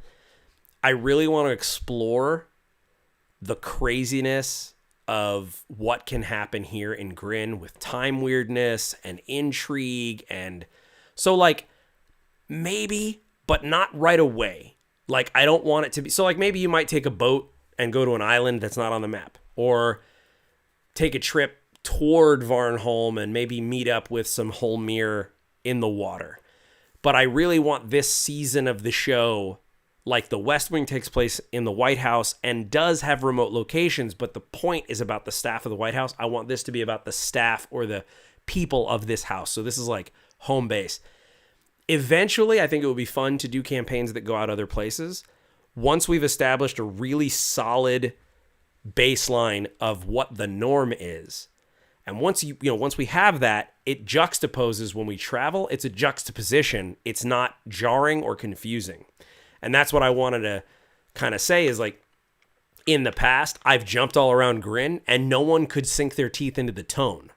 S1: I really want to explore the craziness of what can happen here in Grin with time weirdness and intrigue. And so like maybe, but not right away. Like, I don't want it to be, so like maybe you might take a boat and go to an island that's not on the map, or take a trip toward Varnholm and maybe meet up with some Holmir in the water. But I really want this season of the show, like the West Wing takes place in the White House and does have remote locations, but the point is about the staff of the White House. I want this to be about the staff or the people of this house. So this is like home base. Eventually, I think it would be fun to do campaigns that go out other places. Once we've established a really solid baseline of what the norm is. And once once we have that, it juxtaposes when we travel. It's a juxtaposition. It's not jarring or confusing. And that's what I wanted to kind of say is like, in the past, I've jumped all around Grin and no one could sink their teeth into the tone.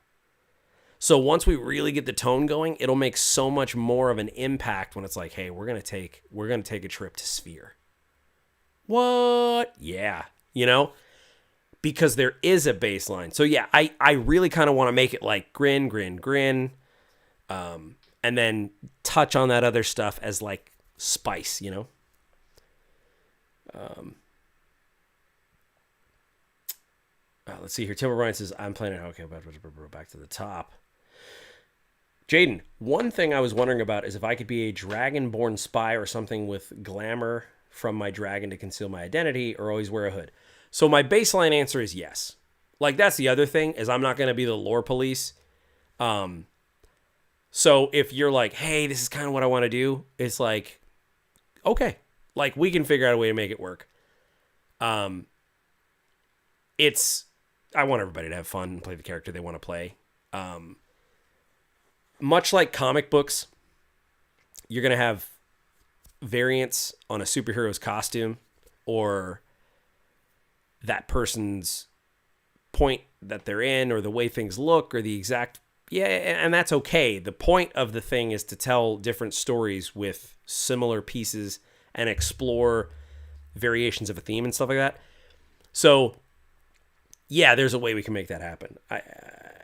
S1: So once we really get the tone going, it'll make so much more of an impact when it's like, hey, we're going to take a trip to Sphere. What? Yeah. Because there is a baseline. So yeah, I really kind of want to make it like Grin, and then touch on that other stuff as like spice, Let's see here. Tim O'Brien says, I'm playing it. Okay, back to the top. Jaden, one thing I was wondering about is if I could be a dragonborn spy or something with glamour from my dragon to conceal my identity or always wear a hood. So my baseline answer is yes. Like, that's the other thing, is I'm not going to be the lore police. So if you're like, hey, this is kind of what I want to do, it's like, okay, like, we can figure out a way to make it work. I want everybody to have fun and play the character they want to play. Much like comic books, you're going to have variants on a superhero's costume or that person's point that they're in or the way things look or the exact, and that's okay. The point of the thing is to tell different stories with similar pieces and explore variations of a theme and stuff like that. So yeah, there's a way we can make that happen.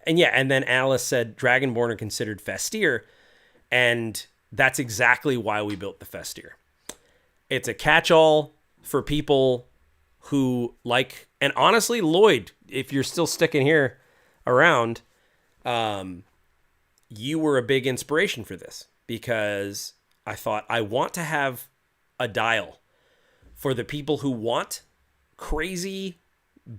S1: And then Alice said Dragonborn are considered Festier, and that's exactly why we built the Festier. It's a catch-all for people who like, and honestly, Lloyd, if you're still sticking here around, you were a big inspiration for this, because I thought I want to have a dial for the people who want crazy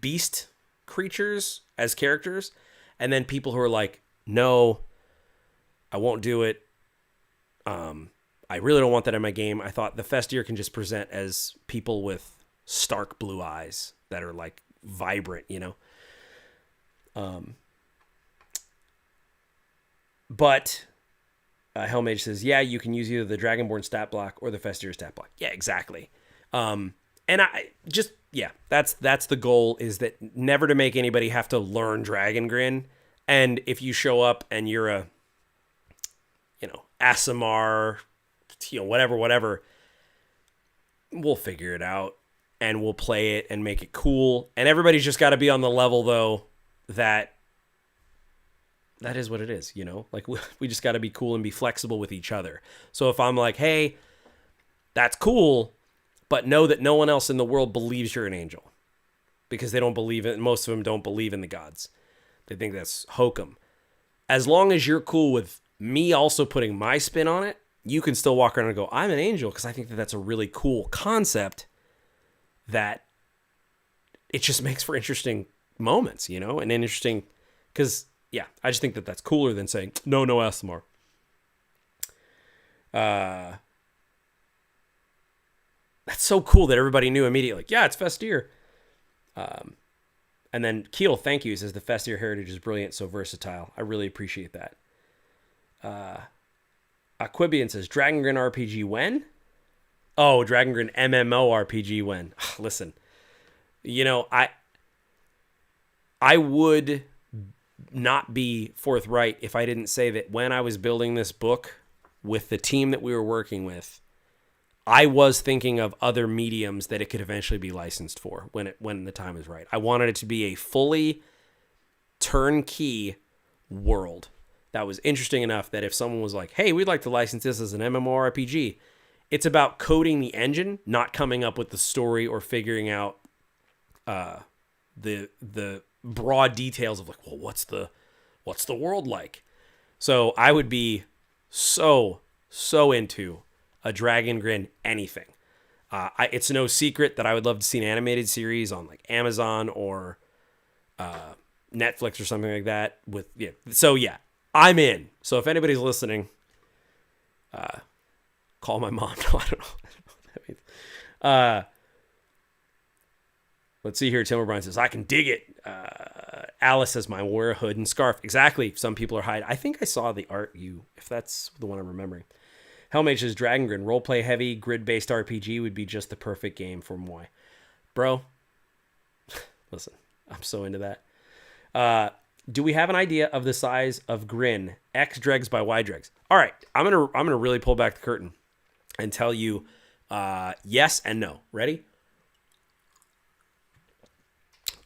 S1: beast creatures as characters, and then people who are like, no, I won't do it. I really don't want that in my game. I thought the Festier can just present as people with stark blue eyes that are like vibrant, you know? But Hellmage says, yeah, you can use either the Dragonborn stat block or the Festier stat block. Yeah, exactly. And I just, yeah, that's the goal, is that never to make anybody have to learn Dragongrin. And if you show up and you're a, Aasimar, whatever, we'll figure it out and we'll play it and make it cool. And everybody's just got to be on the level, though, that is what it is, Like, we just got to be cool and be flexible with each other. So if I'm like, hey, that's cool, but know that no one else in the world believes you're an angel, because they don't believe it. And most of them don't believe in the gods. They think that's hokum. As long as you're cool with me also putting my spin on it, you can still walk around and go, I'm an angel, because I think that that's a really cool concept that it just makes for interesting moments, and interesting, because, yeah, I just think that that's cooler than saying, no Aasimar. That's so cool that everybody knew immediately. Like, yeah, it's Festier. And then Keel, thank you. He says the Festier heritage is brilliant, so versatile. I really appreciate that. Aquibian says, Dragongrin RPG when? Oh, Dragongrin MMORPG when? Listen, I would not be forthright if I didn't say that when I was building this book with the team that we were working with, I was thinking of other mediums that it could eventually be licensed for when the time is right. I wanted it to be a fully turnkey world that was interesting enough that if someone was like, hey, we'd like to license this as an MMORPG, it's about coding the engine, not coming up with the story or figuring out the broad details of like, well, what's the world like? So I would be so into a Dragongrin anything. It's no secret that I would love to see an animated series on like Amazon or Netflix or something like that. So yeah, I'm in. So if anybody's listening, call my mom. No, I don't know what that means. Let's see here. Tim O'Brien says, I can dig it. Alice says, mine will wear a hood and scarf. Exactly. Some people are hide. I think I saw the art if that's the one I'm remembering. Hellmage says, Dragongrin, roleplay heavy, grid-based RPG would be just the perfect game for Moy. Bro, listen, I'm so into that. Do we have an idea of the size of Grin, X dregs by Y dregs? All right, I'm gonna really pull back the curtain and tell you yes and no. Ready?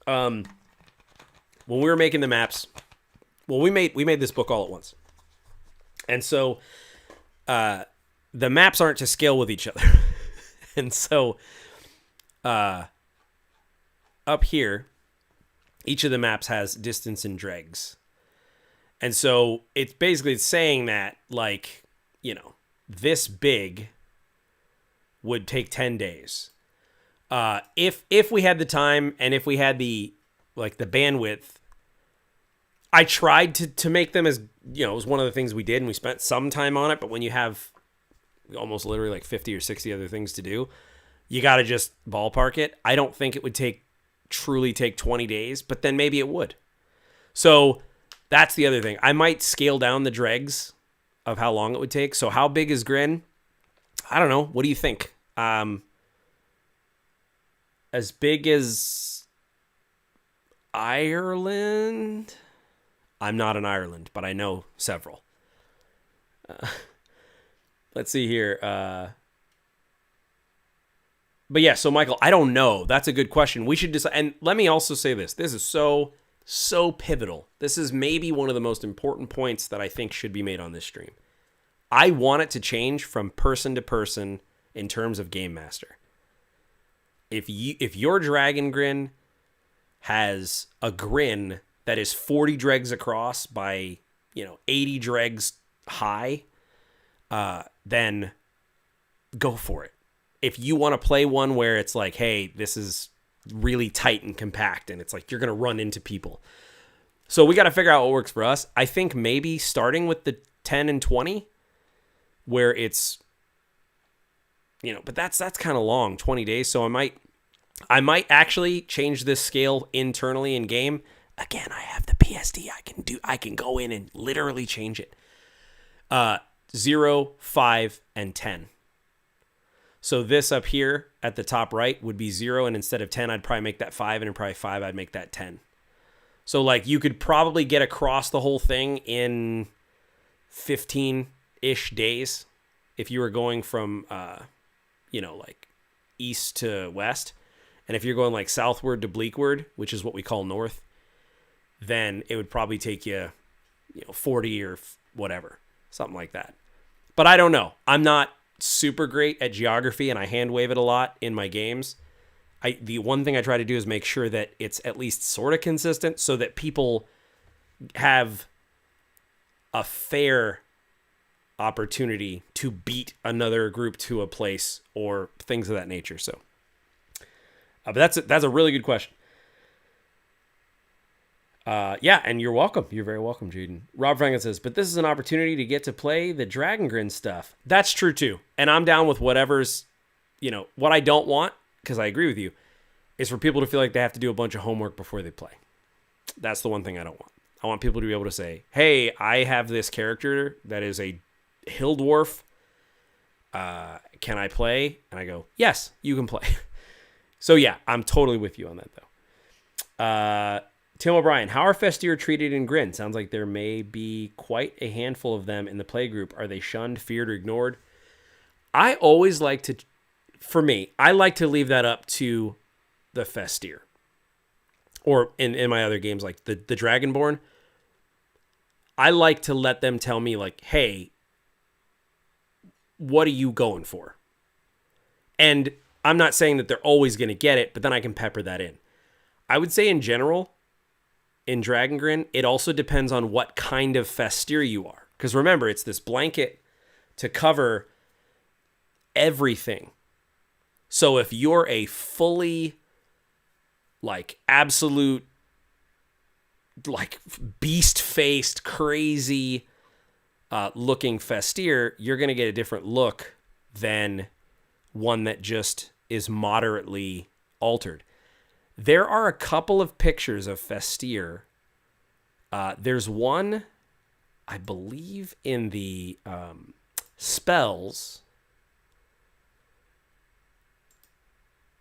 S1: When we were making the maps, well, we made this book all at once, and so the maps aren't to scale with each other, and so up here, each of the maps has distance and dregs. And so it's basically saying that, like, you know, this big would take 10 days. If we had the time and if we had the bandwidth, I tried to make them as, you know, it was one of the things we did, and we spent some time on it. But when you have almost literally like 50 or 60 other things to do, you got to just ballpark it. I don't think it would truly take 20 days, but then maybe it would. So that's the other thing. I might scale down the dregs of how long it would take. So how big is Grin? I don't know. What do you think? As big as Ireland? I'm not in Ireland, but I know several. Let's see here. But yeah, so Michael, I don't know. That's a good question. We should decide. And let me also say this. This is so pivotal. This is maybe one of the most important points that I think should be made on this stream. I want it to change from person to person in terms of game master. If your Dragongrin has a grin that is 40 dregs across by, 80 dregs high, then go for it. If you want to play one where it's like, hey, this is really tight and compact, and it's like you're going to run into people. So we got to figure out what works for us. I think maybe starting with the 10 and 20, where it's, but that's kind of long, 20 days. So I might actually change this scale internally in game. Again, I have the PSD. I can go in and literally change it. 0, 5, and 10. So this up here at the top right would be 0, and instead of 10, I'd probably make that 5, and in probably 5, I'd make that 10. So like you could probably get across the whole thing in 15-ish days if you were going from, like east to west. And if you're going like southward to bleakward, which is what we call north, then it would probably take you, 40 or whatever, something like that. But I don't know. I'm not super great at geography, and I hand wave it a lot in my games. The one thing I try to do is make sure that it's at least sort of consistent so that people have a fair opportunity to beat another group to a place or things of that nature. So, but that's a really good question. Yeah, and you're welcome. You're very welcome, Jaden. Rob Franklin says, but this is an opportunity to get to play the Dragongrin stuff. That's true, too. And I'm down with whatever's, what I don't want, because I agree with you, is for people to feel like they have to do a bunch of homework before they play. That's the one thing I don't want. I want people to be able to say, hey, I have this character that is a hill dwarf. Can I play? And I go, yes, you can play. So yeah, I'm totally with you on that, though. Tim O'Brien, how are Festier treated in Grin? Sounds like there may be quite a handful of them in the playgroup. Are they shunned, feared, or ignored? I always like to, for me, I like to leave that up to the Festier. Or in my other games, like the Dragonborn, I like to let them tell me, like, hey, what are you going for? And I'm not saying that they're always going to get it, but then I can pepper that in. I would say in general, in Dragongrin, it also depends on what kind of Festier you are. Because remember, it's this blanket to cover everything. So if you're a fully, like, absolute, like, beast-faced, crazy looking Festier, you're going to get a different look than one that just is moderately altered. There are a couple of pictures of Festier. There's one, I believe, in the spells.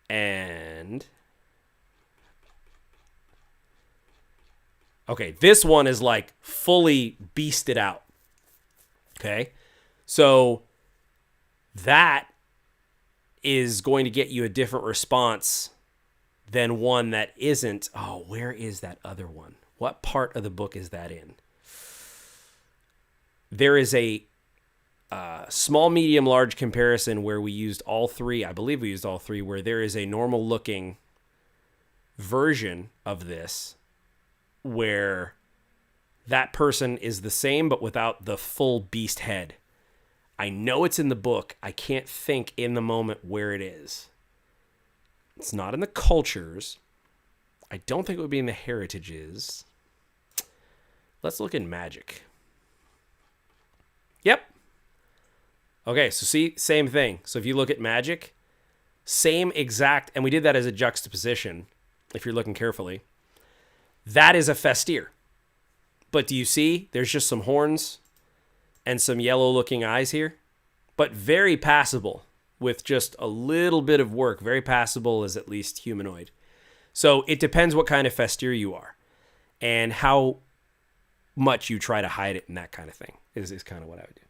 S1: And okay, this one is like fully beasted out. Okay, so that is going to get you a different response than one that isn't. Oh, where is that other one? What part of the book is that in? There is a small, medium, large comparison where we used all three. I believe we used all three, where there is a normal looking version of this where that person is the same but without the full beast head. I know it's in the book. I can't think in the moment where it is. It's not in the cultures. I don't think it would be in the heritages. Let's look in magic. Yep. Okay, so see, same thing. So if you look at magic, same exact, and we did that as a juxtaposition, if you're looking carefully. That is a Festir. But do you see, there's just some horns and some yellow-looking eyes here, but very passable with just a little bit of work. Very passable as at least humanoid. So it depends what kind of Festir you are and how much you try to hide it and that kind of thing is kind of what I would do.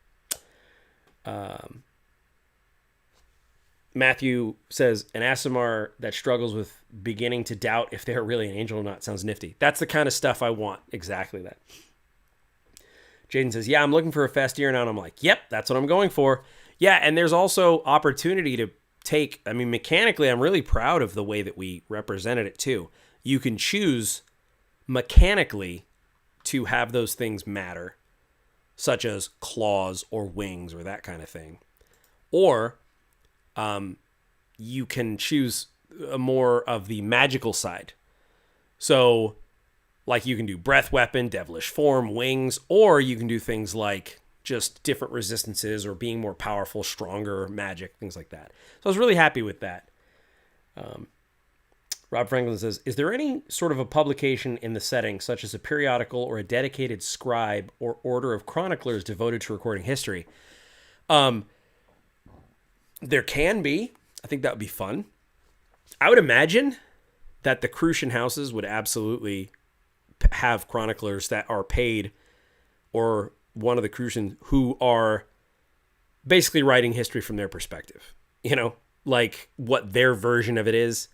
S1: Matthew says, an Aasimar that struggles with beginning to doubt if they're really an angel or not sounds nifty. That's the kind of stuff I want. Exactly that. Jaden says, yeah, I'm looking for a Festir now. And I'm like, yep, that's what I'm going for. Yeah, and there's also opportunity to take, I mean, mechanically, I'm really proud of the way that we represented it too. You can choose mechanically to have those things matter, such as claws or wings or that kind of thing. Or you can choose more of the magical side. So, like you can do breath weapon, devilish form, wings, or you can do things like just different resistances or being more powerful, stronger, magic, things like that. So I was really happy with that. Rob Franklin says, is there any sort of a publication in the setting, such as a periodical or a dedicated scribe or order of chroniclers devoted to recording history? There can be. I think that would be fun. I would imagine that the Crucian houses would absolutely have chroniclers that are paid, or one of the Crucians who are basically writing history from their perspective. You know, like what their version of it is.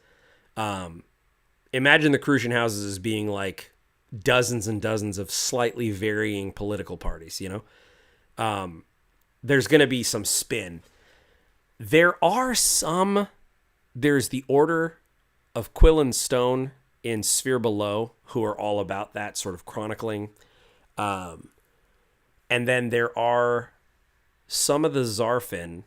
S1: Imagine the Crucian houses as being like dozens and dozens of slightly varying political parties, you know? There's going to be some spin. There's the Order of Quill and Stone in Sphere Below, who are all about that sort of chronicling. And then there are some of the Zarfin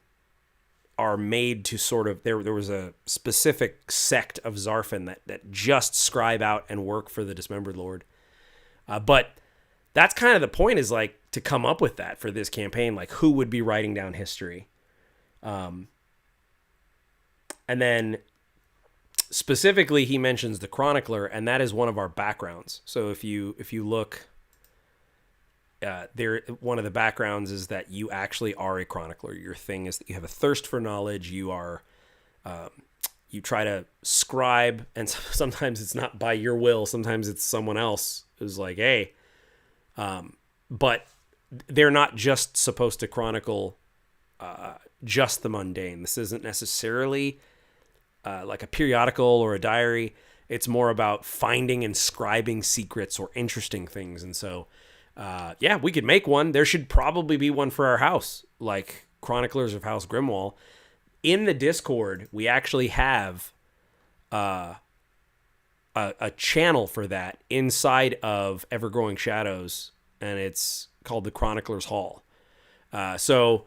S1: are made to sort of, there was a specific sect of Zarfin that just scribe out and work for the Dismembered Lord. But that's kind of the point, is like to come up with that for this campaign, like who would be writing down history. And then specifically he mentions the Chronicler, and that is one of our backgrounds. So if you look, one of the backgrounds is that you actually are a chronicler. Your thing is that you have a thirst for knowledge. You are, you try to scribe, and sometimes it's not by your will. Sometimes it's someone else who's like, hey, but they're not just supposed to chronicle just the mundane. This isn't necessarily like a periodical or a diary. It's more about finding and scribing secrets or interesting things. And so, yeah, we could make one. There should probably be one for our house, like Chroniclers of House Grimwal. In the Discord, we actually have a channel for that inside of Evergrowing Shadows, and it's called the Chroniclers Hall. So,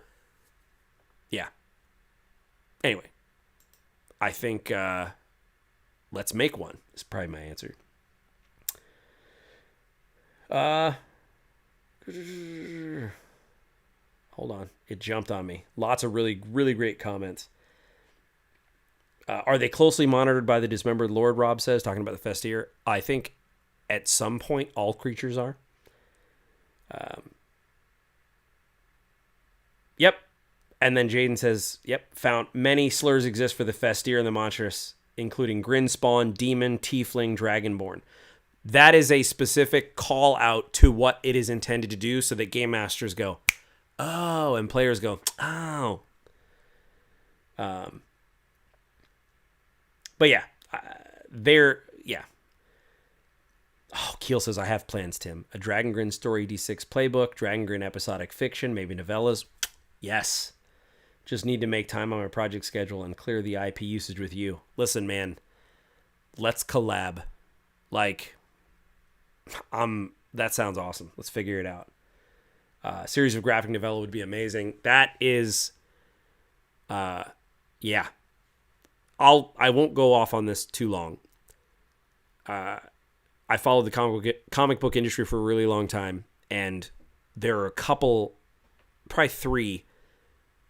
S1: yeah. Anyway, I think let's make one is probably my answer. Hold on. It jumped on me. Lots of really, really great comments. Are they closely monitored by the Dismembered Lord, Rob says, talking about the Festir? I think at some point all creatures are. Yep. And then Jaden says, yep, found many slurs exist for the Festir and the Monstrous, including Grinspawn, Demon, Tiefling, Dragonborn. That is a specific call out to what it is intended to do, so that game masters go, oh, and players go, oh. But yeah, yeah. Oh, Keel says, I have plans, Tim. A Dragongrin Story D6 playbook, Dragongrin episodic fiction, maybe novellas. Yes. Just need to make time on my project schedule and clear the IP usage with you. Listen, man, let's collab. Like, That sounds awesome. Let's figure it out. Series of graphic novella would be amazing. That is, yeah. I won't go off on this too long. I followed the comic book industry for a really long time, and there are a couple, probably 3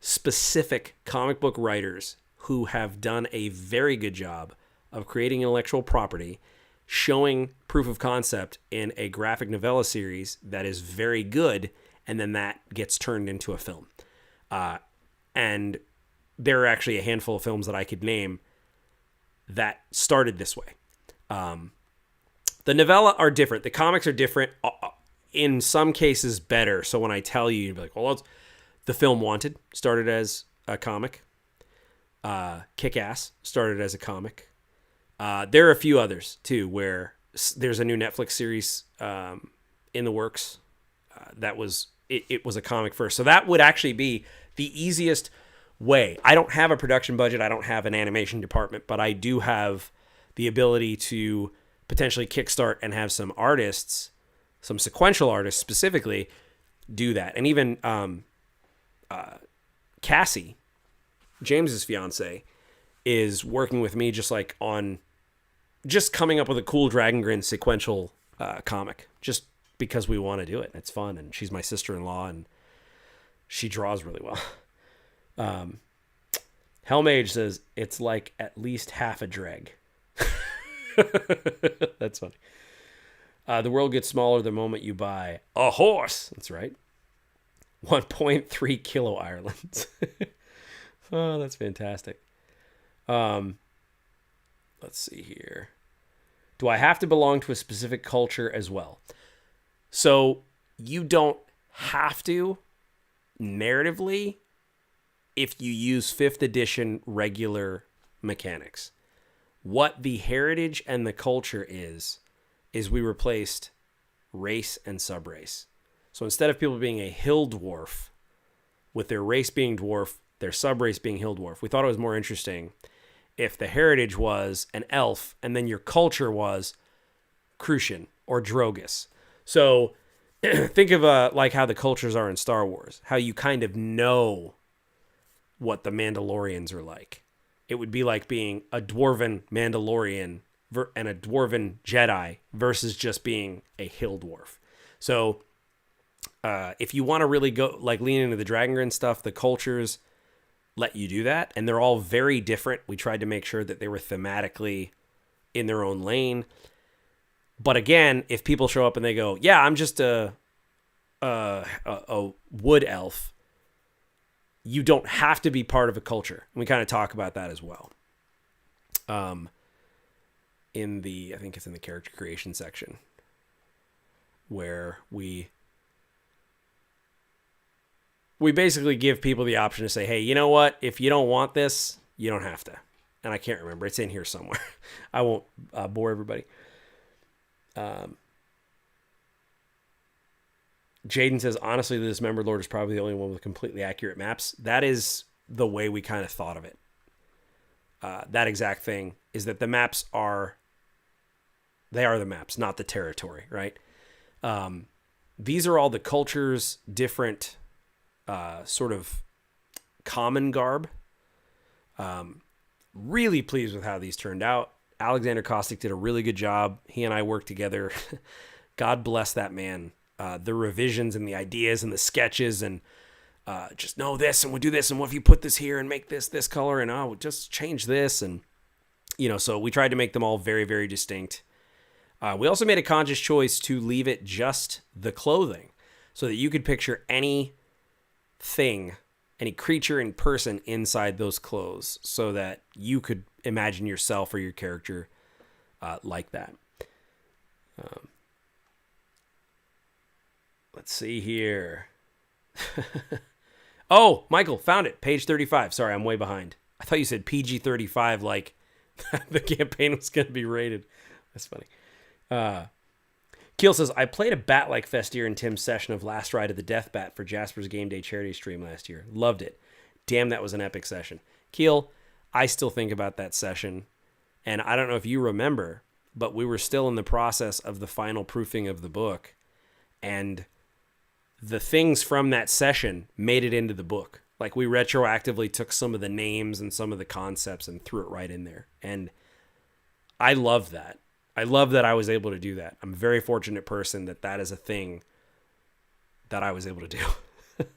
S1: specific comic book writers who have done a very good job of creating intellectual property, showing proof of concept in a graphic novella series that is very good, and then that gets turned into a film. And there are actually a handful of films that I could name that started this way. The novella are different. The comics are different. In some cases, better. So when I tell you, you'd be like, well, the film Wanted started as a comic. Kick-Ass started as a comic. There are a few others, too, where there's a new Netflix series in the works that was... It was a comic first. So that would actually be the easiest way. I don't have a production budget. I don't have an animation department, but I do have the ability to potentially kickstart and have some artists, some sequential artists specifically, do that. And even Cassie, James's fiance, is working with me just like on just coming up with a cool Dragongrin sequential comic, just because we want to do it. It's fun, and she's my sister-in-law, and she draws really well. Hellmage says it's like at least half a dreg. That's funny. The world gets smaller the moment you buy a horse. That's right. 1.3 kilo Ireland. Oh, that's fantastic. Let's see here. Do I have to belong to a specific culture as well? So you don't have to narratively if you use 5th edition regular mechanics. What the heritage and the culture is we replaced race and subrace. So instead of people being a hill dwarf, with their race being dwarf, their subrace being hill dwarf, we thought it was more interesting if the heritage was an elf and then your culture was Crucian or Drogus. So think of like how the cultures are in Star Wars, how you kind of know what the Mandalorians are like. It would be like being a dwarven Mandalorian and a dwarven Jedi versus just being a hill dwarf. So if you want to really go like lean into the Dragongrin stuff, the cultures let you do that, and they're all very different. We tried to make sure that they were thematically in their own lane. But again, if people show up and they go, yeah, I'm just a wood elf, you don't have to be part of a culture. And we kind of talk about that as well. I think it's in the character creation section where we basically give people the option to say, hey, you know what? If you don't want this, you don't have to. And I can't remember. It's in here somewhere. I won't bore everybody. Jaden says, honestly, the Dismembered Lord is probably the only one with completely accurate maps. That is the way we kind of thought of it. That exact thing is that the maps are the maps, not the territory, right? These are all the cultures, different sort of common garb. Really pleased with how these turned out. Alexander Kostick did a really good job. He and I worked together. God bless that man. The revisions and the ideas and the sketches and just know this and we'll do this and what if you put this here and make this color and we'll just change this and so we tried to make them all very, very distinct. We also made a conscious choice to leave it just the clothing so that you could picture any creature and person inside those clothes so that you could imagine yourself or your character like that. Let's see here. Oh, Michael, found it. Page 35. Sorry, I'm way behind. I thought you said PG-35 like the campaign was going to be rated. That's funny. Keel says, I played a bat-like Festier in Tim's session of Last Ride of the Death Bat for Jasper's Game Day charity stream last year. Loved it. Damn, that was an epic session. Keel, I still think about that session, and I don't know if you remember, but we were still in the process of the final proofing of the book. And the things from that session made it into the book. Like, we retroactively took some of the names and some of the concepts and threw it right in there. And I love that. I love that I was able to do that. I'm a very fortunate person that is a thing that I was able to do.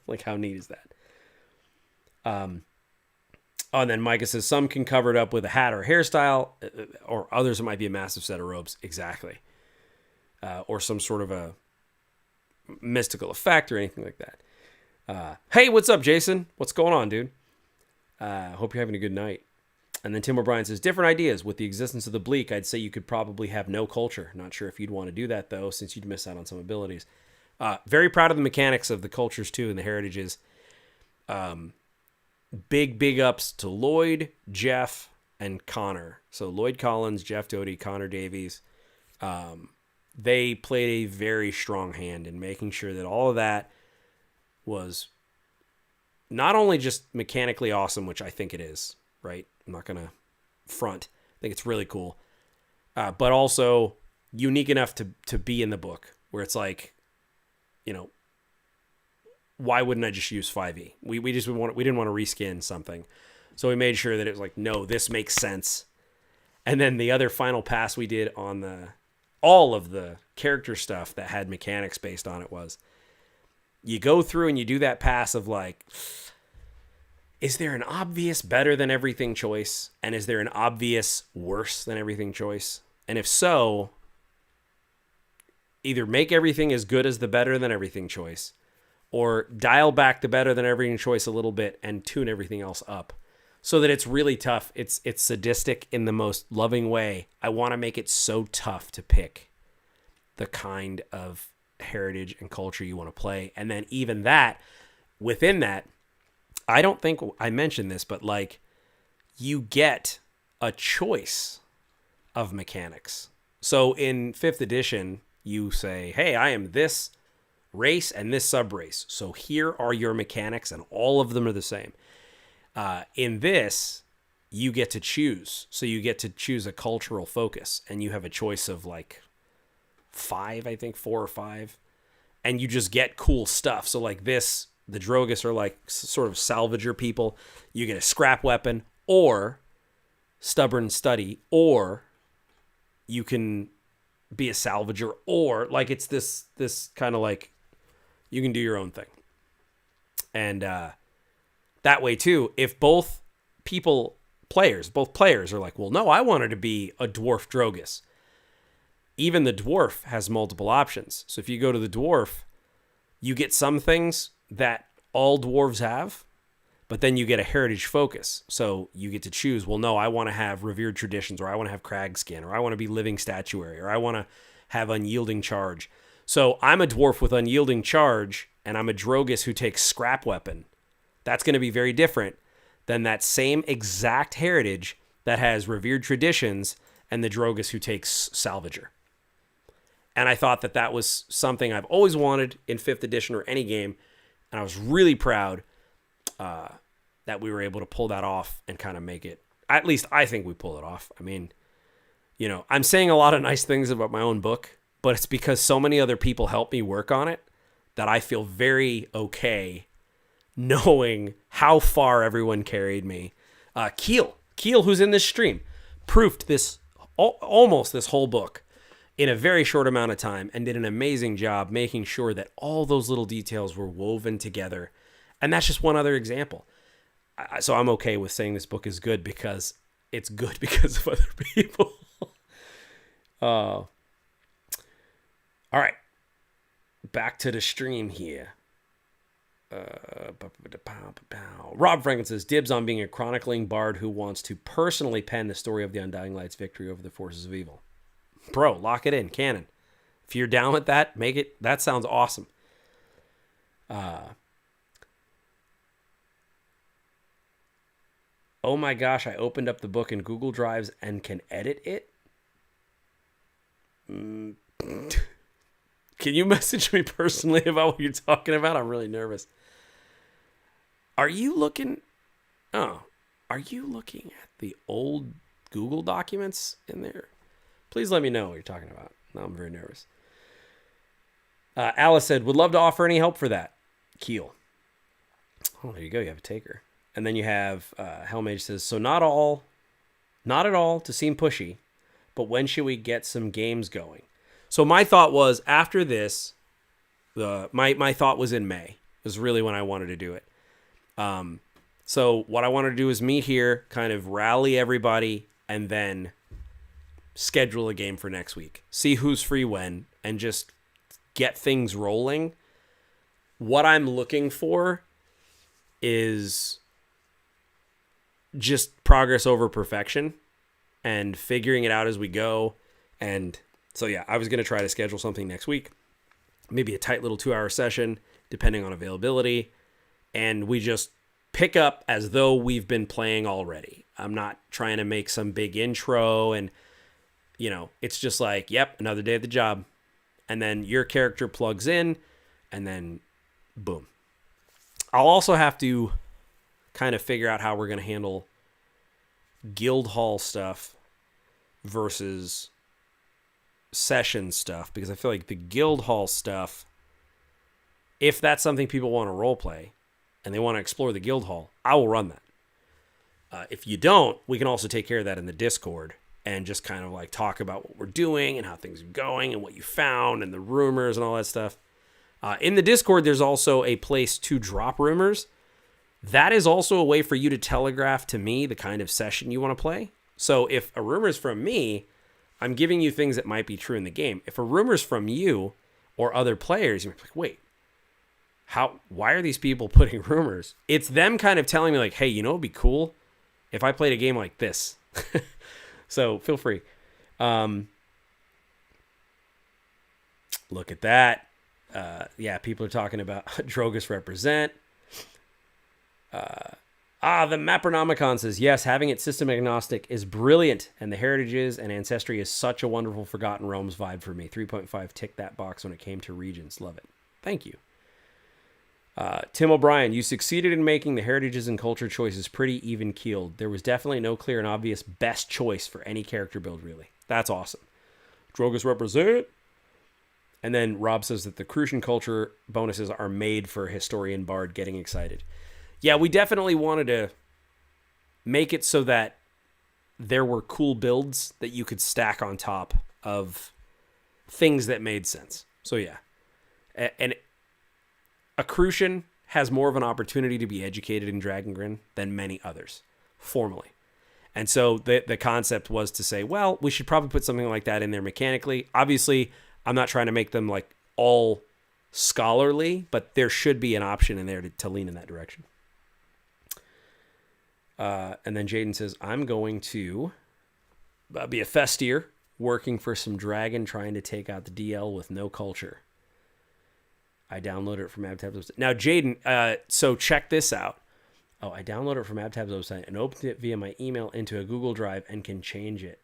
S1: Like, how neat is that? And then Micah says, some can cover it up with a hat or a hairstyle, or others it might be a massive set of robes. Exactly. Or some sort of a mystical effect or anything like that. Hey, what's up, Jason? What's going on, dude? Hope you're having a good night. And then Tim O'Brien says, different ideas. With the existence of the Bleak, I'd say you could probably have no culture. Not sure if you'd want to do that, though, since you'd miss out on some abilities. Very proud of the mechanics of the cultures, too, and the heritages. Big ups to Lloyd, Jeff, and Connor. So Lloyd Collins, Jeff Doty, Connor Davies. They played a very strong hand in making sure that all of that was not only just mechanically awesome, which I think it is, right? I'm not going to front. I think it's really cool. But also unique enough to be in the book, where it's like, you know, why wouldn't I just use 5e? We didn't want to reskin something. So we made sure that it was like, no, this makes sense. And then the other final pass we did on all of the character stuff that had mechanics based on it was, you go through and you do that pass of like, is there an obvious better than everything choice? And is there an obvious worse than everything choice? And if so, either make everything as good as the better than everything choice, or dial back the better than everything choice a little bit and tune everything else up so that it's really tough. It's sadistic in the most loving way. I want to make it so tough to pick the kind of heritage and culture you want to play. And then even that, within that, I don't think I mentioned this, but like, you get a choice of mechanics. So in 5th edition, you say, hey, I am this race and this sub-race. So here are your mechanics, and all of them are the same. In this, you get to choose. So you get to choose a cultural focus, and you have a choice of like 4 or 5, and you just get cool stuff. So like this, the Drogus are like sort of salvager people. You get a scrap weapon, or stubborn study, or you can be a salvager, or like it's this kind of like you can do your own thing. And that way too, if both players are like, well, no, I wanted to be a dwarf Drogus. Even the dwarf has multiple options. So if you go to the dwarf, you get some things that all dwarves have, but then you get a heritage focus. So you get to choose, well, no, I want to have revered traditions, or I want to have crag skin, or I want to be living statuary, or I want to have unyielding charge. So I'm a dwarf with unyielding charge, and I'm a Drogus who takes scrap weapon. That's going to be very different than that same exact heritage that has revered traditions and the Drogus who takes salvager. And I thought that was something I've always wanted in 5th edition or any game. And I was really proud that we were able to pull that off and kind of make it, at least I think we pull it off. I mean, you know, I'm saying a lot of nice things about my own book, but it's because so many other people helped me work on it that I feel very okay knowing how far everyone carried me. Keel, who's in this stream, proofed this almost this whole book in a very short amount of time and did an amazing job making sure that all those little details were woven together. And that's just one other example. So I'm okay with saying this book is good because it's good because of other people. All right. Back to the stream here. Rob Franklin says, dibs on being a chronicling bard who wants to personally pen the story of the Undying Light's victory over the forces of evil. Bro, lock it in, canon. If you're down with that, make it. That sounds awesome. Oh my gosh, I opened up the book in Google Drives and can edit it? Can you message me personally about what you're talking about? I'm really nervous. Are you looking at the old Google documents in there? Please let me know what you're talking about. Now I'm very nervous. Alice said, would love to offer any help for that. Keel. Oh, there you go. You have a taker. And then you have Hellmage says, so not at all to seem pushy, but when should we get some games going? So my thought was after this, my thought was in May. Was really when I wanted to do it. So what I wanted to do is meet here, kind of rally everybody, and then schedule a game for next week. See who's free when, and just get things rolling. What I'm looking for is just progress over perfection and figuring it out as we go. And so, yeah, I was going to try to schedule something next week, maybe a tight little 2-hour session, depending on availability. And we just pick up as though we've been playing already. I'm not trying to make some big intro and, it's just like, yep, another day at the job. And then your character plugs in and then boom. I'll also have to kind of figure out how we're going to handle guild hall stuff versus session stuff, because I feel like the guild hall stuff, if that's something people want to role play and they want to explore the guild hall, I will run that. If you don't, we can also take care of that in the Discord and just kind of like talk about what we're doing and how things are going and what you found and the rumors and all that stuff. In the Discord, there's also a place to drop rumors. That is also a way for you to telegraph to me the kind of session you want to play. So if a rumor is from me, I'm giving you things that might be true in the game. If a rumor is from you or other players, you're like, wait, why are these people putting rumors? It's them kind of telling me like, hey, it'd be cool if I played a game like this. So feel free. Look at that. Yeah, people are talking about Drogus represent. The Mapronomicon says, yes, having it system agnostic is brilliant, and the heritages and ancestry is such a wonderful Forgotten Realms vibe for me. 3.5 ticked that box when it came to regions. Love it. Thank you. Tim O'Brien, you succeeded in making the heritages and culture choices pretty even-keeled. There was definitely no clear and obvious best choice for any character build, really. That's awesome. Drogus represent. And then Rob says that the Crucian culture bonuses are made for Historian Bard. Getting excited. Yeah, we definitely wanted to make it so that there were cool builds that you could stack on top of things that made sense. So yeah. And a Crucian has more of an opportunity to be educated in Dragongrin than many others, formally. And so the concept was to say, well, we should probably put something like that in there mechanically. Obviously, I'm not trying to make them like all scholarly, but there should be an option in there to lean in that direction. And then Jaden says, I'm going to be a festier, working for some dragon, trying to take out the DL with no culture. I downloaded it from AbTab's website. Now, Jaden, so check this out. Oh, I downloaded it from AbTab's website and opened it via my email into a Google Drive and can change it.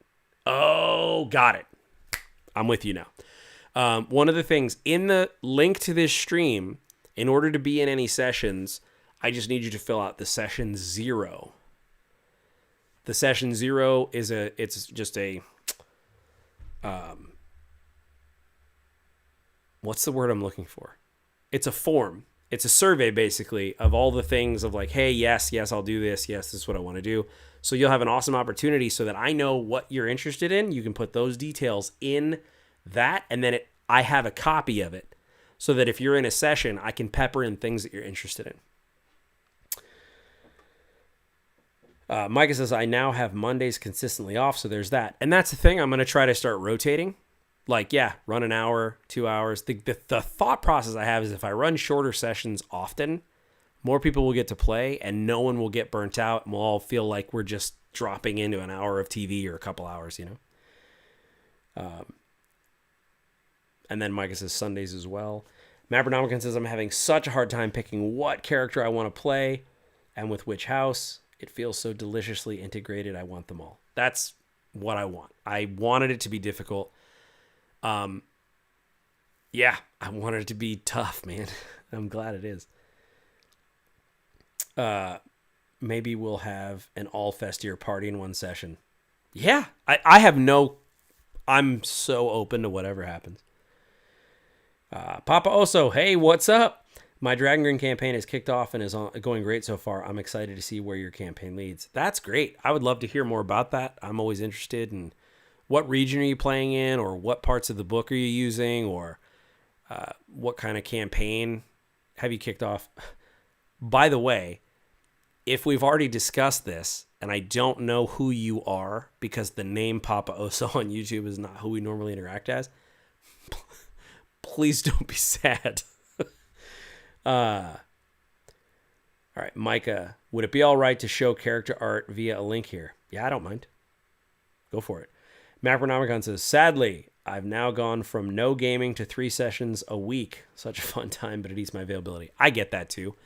S1: Oh, got it. I'm with you now. One of the things in the link to this stream, in order to be in any sessions, I just need you to fill out the session 0. The session 0 is it's just a, what's the word I'm looking for? It's a form. It's a survey, basically, of all the things of like, hey, yes, I'll do this. Yes, this is what I want to do. So you'll have an awesome opportunity so that I know what you're interested in. You can put those details in that, and then I have a copy of it so that if you're in a session, I can pepper in things that you're interested in. Micah says, I now have Mondays consistently off, so there's that. And that's the thing. I'm going to try to start rotating. Like, yeah, run an hour, 2 hours. The thought process I have is if I run shorter sessions often, more people will get to play and no one will get burnt out and we'll all feel like we're just dropping into an hour of TV or a couple hours, And then Micah says Sundays as well. Mapronomicon says, I'm having such a hard time picking what character I want to play and with which house. It feels so deliciously integrated. I want them all. That's what I want. I wanted it to be difficult. Yeah, I wanted it to be tough, man. I'm glad it is. Maybe we'll have an all festier party in one session. Yeah, I have no I'm so open to whatever happens. Papa Oso, hey, what's up? My Dragongrin campaign has kicked off and is going great so far. I'm excited to see where your campaign leads. That's great. I would love to hear more about that. I'm always interested in what region are you playing in, or what parts of the book are you using, or what kind of campaign have you kicked off? By the way, if we've already discussed this and I don't know who you are because the name Papa Oso on YouTube is not who we normally interact as, please don't be sad. All right, Micah, would it be all right to show character art via a link here? Yeah, I don't mind. Go for it. Macronomicon says, sadly, I've now gone from no gaming to 3 sessions a week. Such a fun time, but it eats my availability. I get that too.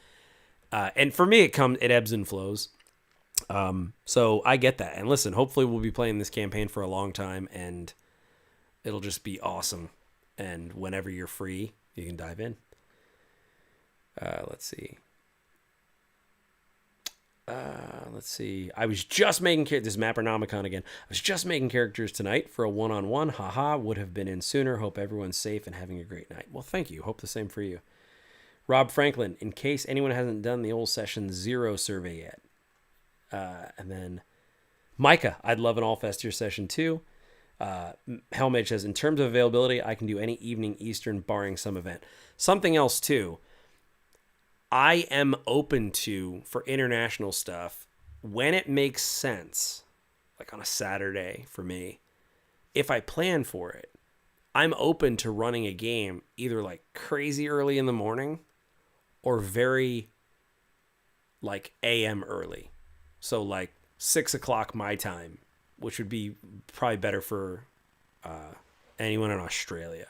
S1: And for me, it ebbs and flows. So I get that. And listen, hopefully we'll be playing this campaign for a long time and it'll just be awesome. And whenever you're free, you can dive in. Let's see. I was just making this is Macronomicon again. I was just making characters tonight for a one-on-one. Haha, would have been in sooner. Hope everyone's safe and having a great night. Well, thank you. Hope the same for you. Rob Franklin, in case anyone hasn't done the old session 0 survey yet. And then Micah, I'd love an all festier session too. Helmage says, in terms of availability, I can do any evening Eastern barring some event. Something else too. I am open to, for international stuff, when it makes sense, like on a Saturday for me, if I plan for it, I'm open to running a game either like crazy early in the morning or very like AM early. So like 6 o'clock my time, which would be probably better for anyone in Australia.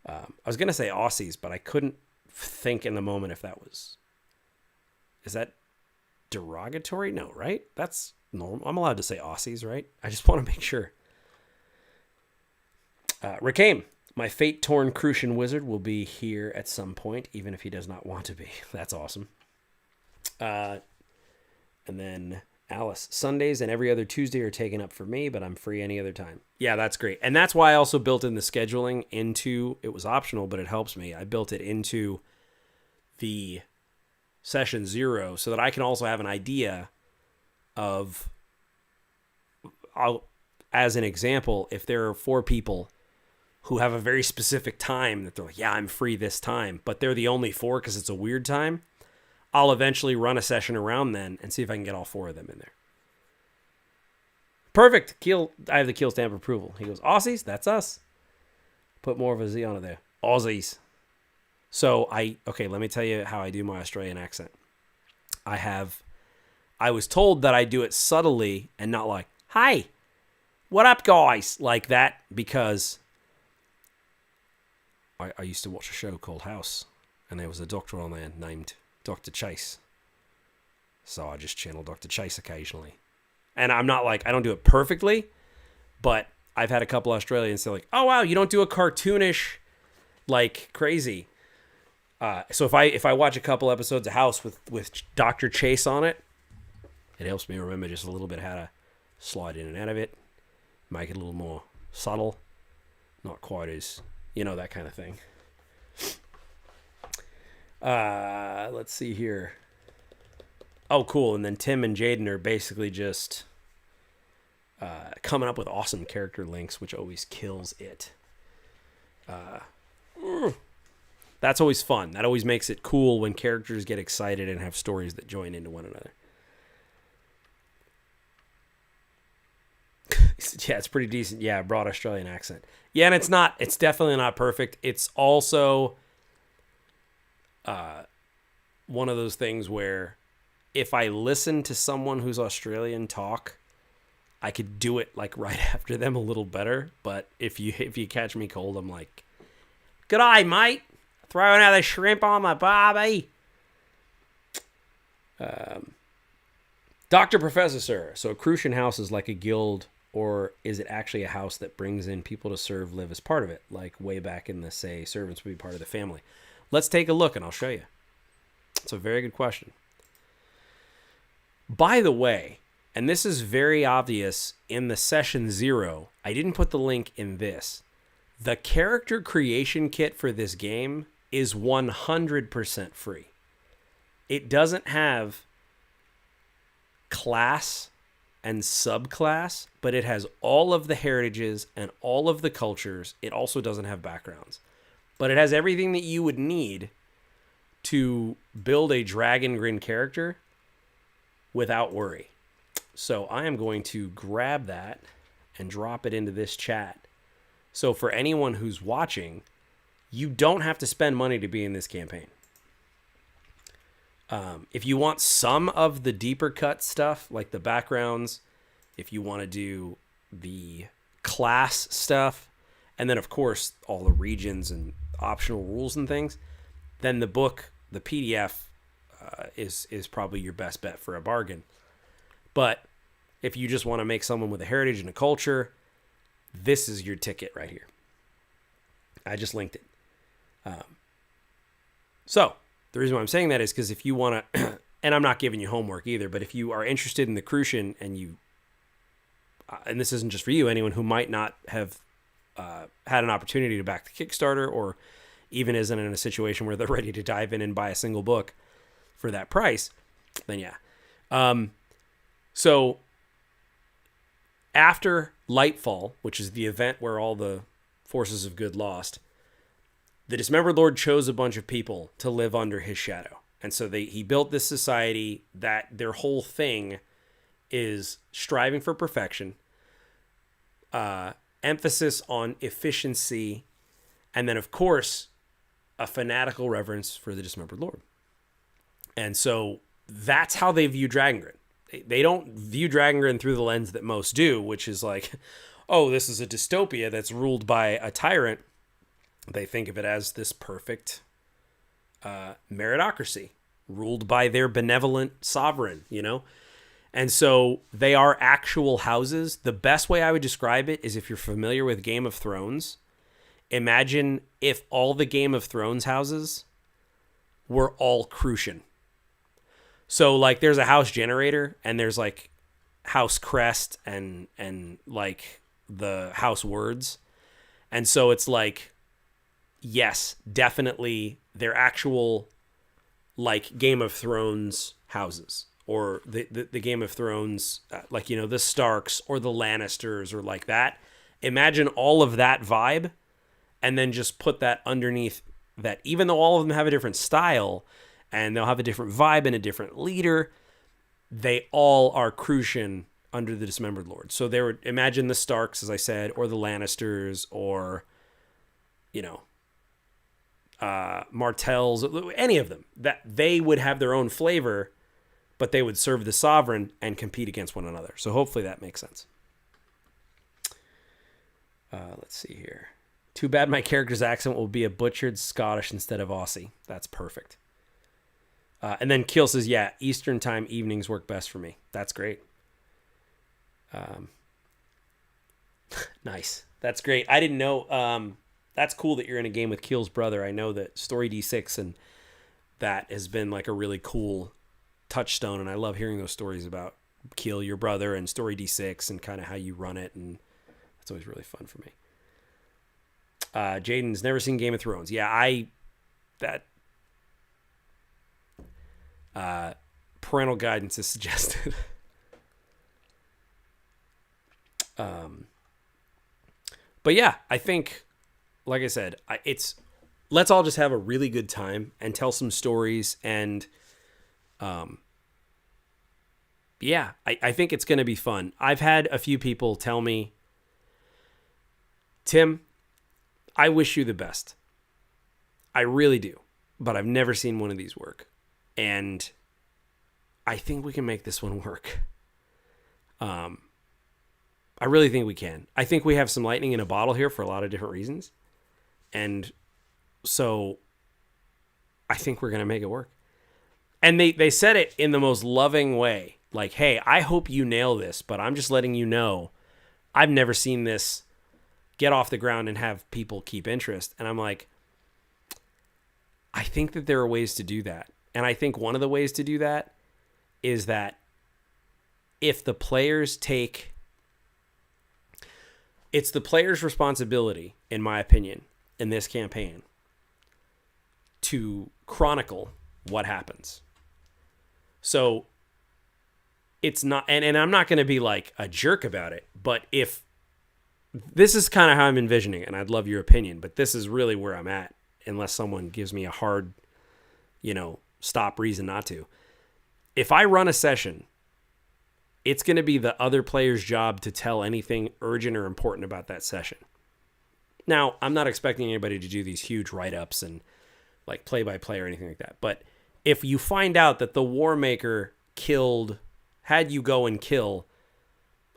S1: I was going to say Aussies, but I couldn't think in the moment if that was... Is that derogatory? No, right? That's normal. I'm allowed to say Aussies, right? I just want to make sure. Rakame, my fate-torn Crucian wizard will be here at some point, even if he does not want to be. That's awesome. And then Alice, Sundays and every other Tuesday are taken up for me, but I'm free any other time. Yeah, that's great. And that's why I also built in the scheduling into, it was optional, but it helps me. I built it into the session 0 so that I can also have an idea of, as an example, if there are 4 people who have a very specific time that they're like, yeah, I'm free this time, but they're the only 4 because it's a weird time, I'll eventually run a session around then and see if I can get all 4 of them in there. Perfect. Keel, I have the Keel stamp of approval. He goes, Aussies, that's us. Put more of a Z on it there. Aussies. So okay, let me tell you how I do my Australian accent. I was told that I do it subtly and not like, hey, what up, guys? Like that, because I used to watch a show called House, and there was a doctor on there named Dr. Chase. So I just channel Dr. Chase occasionally. And I'm not like, I don't do it perfectly, but I've had a couple Australians say like, oh, wow, you don't do a cartoonish, like crazy. So if I watch a couple episodes of House with Dr. Chase on it, it helps me remember just a little bit how to slide in and out of it, make it a little more subtle, not quite as, that kind of thing. Let's see here. Oh, cool. And then Tim and Jaden are basically just coming up with awesome character links, which always kills it. That's always fun. That always makes it cool when characters get excited and have stories that join into one another. Yeah, it's pretty decent. Yeah, broad Australian accent. Yeah, and it's definitely not perfect. It's also one of those things where if I listen to someone who's Australian talk, I could do it like right after them a little better. But if you catch me cold, I'm like, "G'day, mate. Throwing out the shrimp on my barbie." Dr. Professor Sir. So a Crucian house is like a guild, or is it actually a house that brings in people to serve, live as part of it? Like way back in the, say, servants would be part of the family. Let's take a look and I'll show you. It's a very good question. By the way, and this is very obvious in the session 0, I didn't put the link in this. The character creation kit for this game is 100% free. It doesn't have class and subclass, but it has all of the heritages and all of the cultures. It also doesn't have backgrounds, but it has everything that you would need to build a Dragongrin character without worry. So I am going to grab that and drop it into this chat. So for anyone who's watching, you don't have to spend money to be in this campaign. If you want some of the deeper cut stuff, like the backgrounds, if you want to do the class stuff, and then of course all the regions and optional rules and things, then the book, the PDF, is probably your best bet for a bargain. But if you just want to make someone with a heritage and a culture, this is your ticket right here. I just linked it. So the reason why I'm saying that is because if you want to, and I'm not giving you homework either, but if you are interested in the Crucian and you, and this isn't just for you, anyone who might not have had an opportunity to back the Kickstarter or even isn't in a situation where they're ready to dive in and buy a single book for that price, then yeah. So after Lightfall, which is the event where all the forces of good lost, the Dismembered Lord chose a bunch of people to live under his shadow. And so he built this society that their whole thing is striving for perfection, emphasis on efficiency, and then, of course, a fanatical reverence for the Dismembered Lord. And so that's how they view Dragongrin. They don't view Dragongrin through the lens that most do, which is like, oh, this is a dystopia that's ruled by a tyrant. They think of it as this perfect meritocracy ruled by their benevolent sovereign, you know? And so they are actual houses. The best way I would describe it is if you're familiar with Game of Thrones, imagine if all the Game of Thrones houses were all Crucian. So like there's a house generator and there's like house crest and like the house words. And so it's like, yes, definitely they're actual like Game of Thrones houses or the Game of Thrones, like, you know, the Starks or the Lannisters or like that. Imagine all of that vibe and then just put that underneath that, even though all of them have a different style and they'll have a different vibe and a different leader, they all are Crucian under the Dismembered Lord. So they would imagine the Starks, as I said, or the Lannisters, or, you know, Martells, any of them, that they would have their own flavor, but they would serve the sovereign and compete against one another. So hopefully that makes sense. Let's see here. Too bad my character's accent will be a butchered Scottish instead of Aussie. That's perfect. And then Keel says, yeah, Eastern time evenings work best for me. That's great. Nice. That's great. I didn't know. That's cool that you're in a game with Keel's brother. I know that Story D6 and that has been like a really cool touchstone. And I love hearing those stories about Keel, your brother, and Story D6 and kind of how you run it. And that's always really fun for me. Jaden's never seen Game of Thrones. Yeah, parental guidance is suggested. But yeah, I think, like I said, let's all just have a really good time and tell some stories. And, yeah, I think it's going to be fun. I've had a few people tell me, Tim, I wish you the best. I really do, but I've never seen one of these work. And I think we can make this one work. I really think we can. I think we have some lightning in a bottle here for a lot of different reasons. And so I think we're going to make it work. And they said it in the most loving way. Like, hey, I hope you nail this, but I'm just letting you know I've never seen this get off the ground and have people keep interest. And I'm like, I think that there are ways to do that. And I think one of the ways to do that is that if the players take... It's the player's responsibility, in my opinion, in this campaign, to chronicle what happens. So it's not, and I'm not going to be like a jerk about it, but if this is kind of how I'm envisioning it, and I'd love your opinion, but this is really where I'm at, unless someone gives me a hard, stop reason not to. If I run a session, it's going to be the other player's job to tell anything urgent or important about that session. Now, I'm not expecting anybody to do these huge write-ups and like play-by-play or anything like that. But if you find out that the War Maker had you go and kill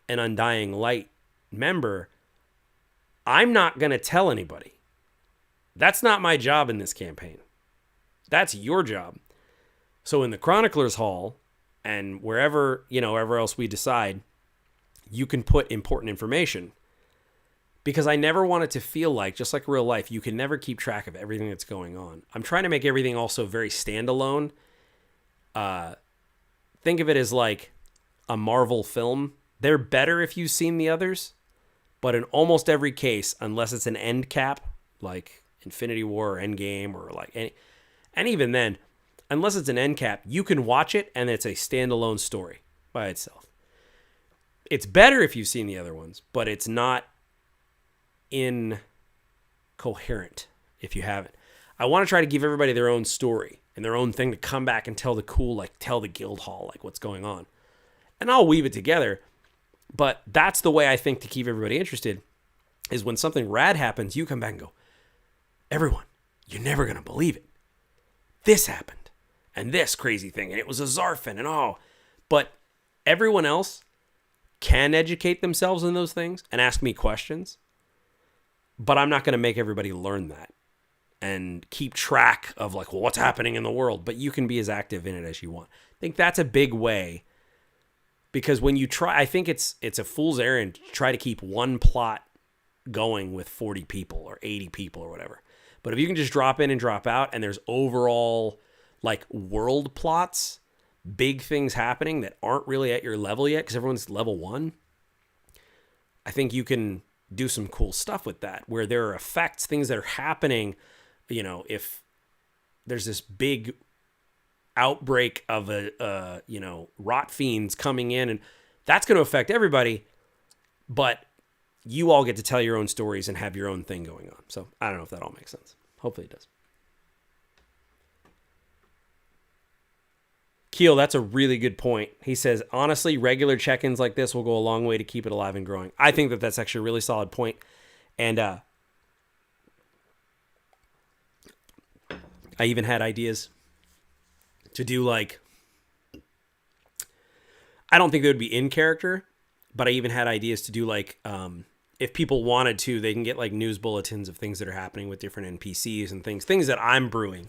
S1: an Undying Light member, I'm not going to tell anybody. That's not my job in this campaign. That's your job. So in the Chronicler's Hall and wherever else we decide, you can put important information. Because I never want it to feel like, just like real life, you can never keep track of everything that's going on. I'm trying to make everything also very standalone. Think of it as like a Marvel film. They're better if you've seen the others, but in almost every case, unless it's an end cap, like Infinity War or Endgame or like any, and even then, unless it's an end cap, you can watch it and it's a standalone story by itself. It's better if you've seen the other ones, but it's not incoherent if you haven't. I want to try to give everybody their own story and their own thing to come back and tell the guild hall, like what's going on. And I'll weave it together, but that's the way I think to keep everybody interested is when something rad happens, you come back and go, everyone, you're never going to believe it. This happened and this crazy thing. And it was a Zarfin and but everyone else can educate themselves in those things and ask me questions. But I'm not going to make everybody learn that and keep track of like, well, what's happening in the world. But you can be as active in it as you want. I think that's a big way because when you try, I think it's a fool's errand to try to keep one plot going with 40 people or 80 people or whatever. But if you can just drop in and drop out and there's overall like world plots, big things happening that aren't really at your level yet because everyone's level 1, I think you can do some cool stuff with that where there are effects, things that are happening. If there's this big outbreak of rot fiends coming in, and that's going to affect everybody, but you all get to tell your own stories and have your own thing going on. So I don't know if that all makes sense. Hopefully it does. Keel, that's a really good point. He says, honestly, regular check-ins like this will go a long way to keep it alive and growing. I think that that's actually a really solid point. And I even had ideas to do like, I don't think they would be in character, but I even had ideas to do like, if people wanted to, they can get like news bulletins of things that are happening with different NPCs and things that I'm brewing,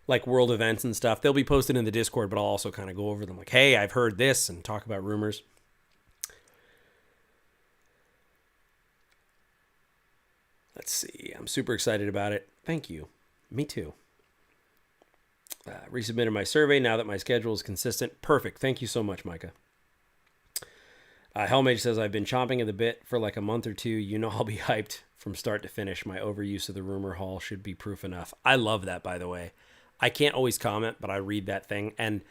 S1: like world events and stuff. They'll be posted in the Discord, but I'll also kind of go over them like, hey, I've heard this and talk about rumors. Let's see. I'm super excited about it. Thank you. Me too. Resubmitted my survey now that my schedule is consistent. Perfect. Thank you so much, Micah. Hellmage says, I've been chomping at the bit for like a month or two. I'll be hyped from start to finish. My overuse of the rumor hall should be proof enough. I love that, by the way. I can't always comment, but I read that thing. And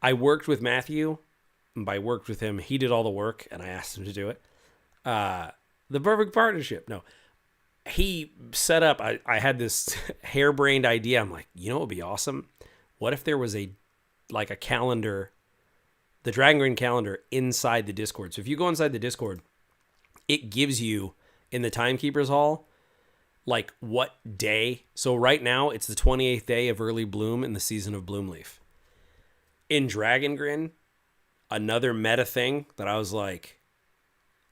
S1: I worked with Matthew. And by worked with him, he did all the work, and I asked him to do it. The perfect partnership. No. He set up, I had this harebrained idea. I'm like, what would be awesome? What if there was a calendar, the Dragongrin calendar inside the Discord? So if you go inside the Discord, it gives you in the Timekeeper's Hall, like what day. So right now it's the 28th day of early bloom in the season of Bloomleaf. In Dragongrin, another meta thing that I was like,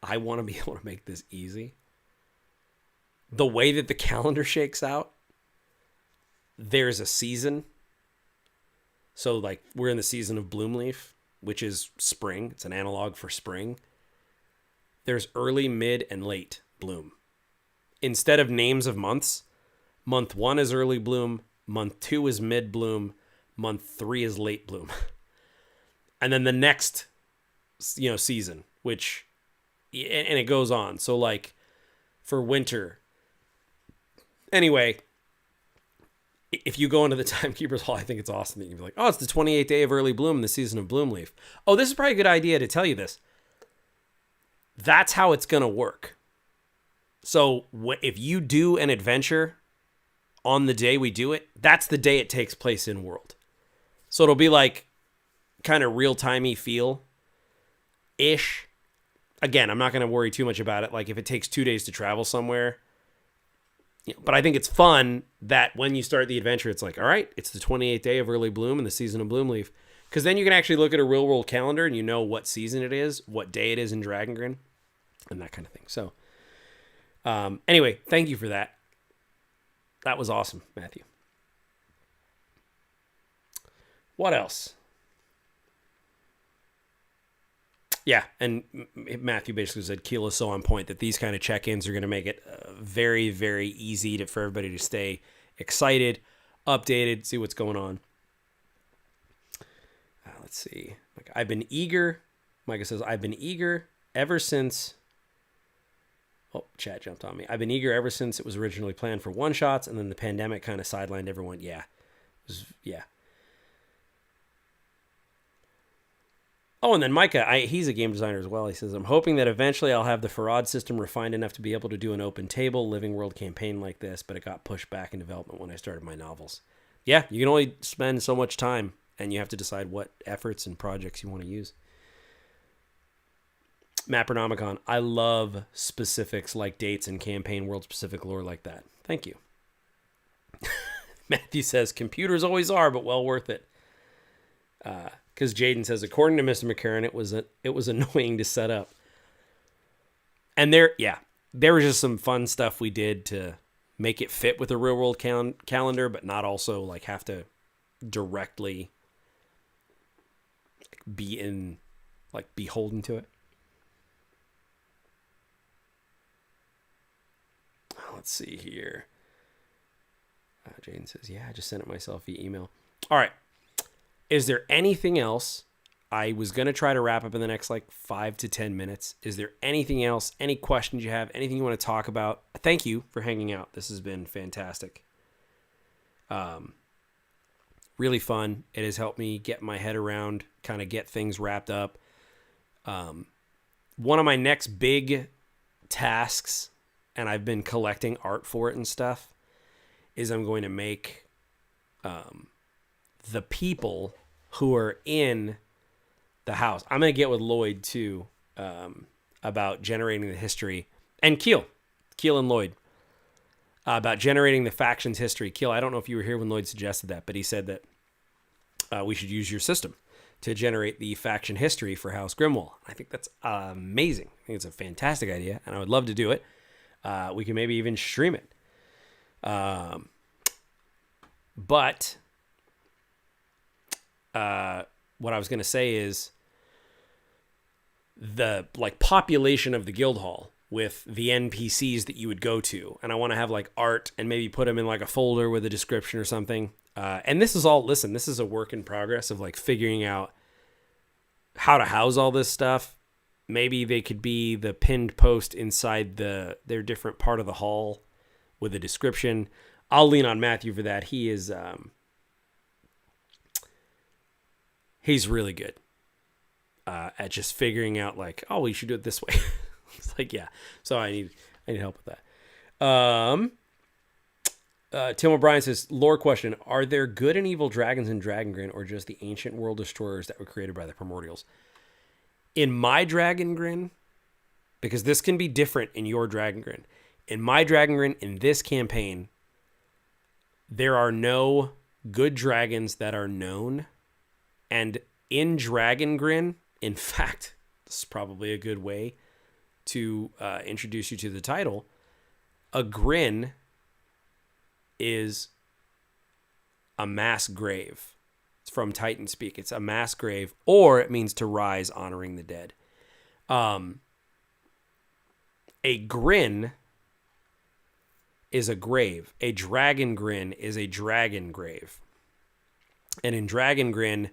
S1: I want to be able to make this easy. The way that the calendar shakes out, there's a season. So like we're in the season of Bloomleaf, which is spring. It's an analog for spring. There's early, mid, and late bloom. Instead of names of months, month 1 is early bloom, month 2 is mid bloom, month 3 is late bloom. And then the next, season, which and it goes on. So like for winter. Anyway, if you go into the Timekeeper's Hall, I think it's awesome that you can be like, oh, it's the 28th day of early bloom in the season of Bloomleaf. Oh, this is probably a good idea to tell you this. That's how it's going to work. So if you do an adventure on the day we do it, that's the day it takes place in world. So it'll be like kind of real-timey feel-ish. Again, I'm not going to worry too much about it. Like if it takes 2 days to travel somewhere. But I think it's fun that when you start the adventure, it's like, all right, it's the 28th day of early bloom in the season of Bloomleaf. Because then you can actually look at a real-world calendar and you know what season it is, what day it is in Dragongrin, and that kind of thing. So anyway, thank you for that. That was awesome, Matthew. What else? Yeah, and Matthew basically said Keel is so on point that these kind of check-ins are going to make it very, very easy for everybody to stay excited, updated, see what's going on. Let's see. I've been eager. Micah says, I've been eager ever since... Oh, chat jumped on me. I've been eager ever since it was originally planned for one-shots, and then the pandemic kind of sidelined everyone. Yeah. Yeah. Oh, and then Micah, he's a game designer as well. He says, I'm hoping that eventually I'll have the Farad system refined enough to be able to do an open table living world campaign like this, but it got pushed back in development when I started my novels. Yeah, you can only spend so much time, and you have to decide what efforts and projects you want to use. Mappernomicon, I love specifics like dates and campaign world-specific lore like that. Thank you. Matthew says, computers always are, but well worth it. Because Jaden says, according to Mr. McCarran, it was annoying to set up. And there was just some fun stuff we did to make it fit with a real world calendar, but not also like have to directly be beholden to it. Let's see here. Jaden says, yeah, I just sent it myself via email. All right. Is there anything else? I was going to try to wrap up in the next 5 to 10 minutes. Is there anything else? Any questions you have? Anything you want to talk about? Thank you for hanging out. This has been fantastic. Really fun. It has helped me get my head around, kind of get things wrapped up. One of my next big tasks, and I've been collecting art for it and stuff, is I'm going to make the people who are in the house. I'm going to get with Lloyd too about generating the history, and Keel and Lloyd about generating the faction's history. Keel, I don't know if you were here when Lloyd suggested that, but he said that we should use your system to generate the faction history for House Grimwal. I think that's amazing. I think it's a fantastic idea, and I would love to do it. We can maybe even stream it. But what I was going to say is the population of the guild hall with the NPCs that you would go to. And I want to have art and maybe put them in a folder with a description or something. And this is all, listen, this is a work in progress of figuring out how to house all this stuff. Maybe they could be the pinned post inside their different part of the hall with a description. I'll lean on Matthew for that. He is, he's really good at just figuring out oh, we should do it this way. It's yeah. So I need help with that. Tim O'Brien says, lore question. Are there good and evil dragons in Dragongrin or just the ancient world destroyers that were created by the primordials? In my Dragongrin, because this can be different in your Dragongrin. In my Dragongrin, in this campaign, there are no good dragons that are known. And in Dragongrin, in fact, this is probably a good way to introduce you to the title. A grin is a mass grave. It's from Titan speak. It's a mass grave, or it means to rise, honoring the dead. A grin is a grave. A dragon grin is a dragon grave. And in Dragongrin,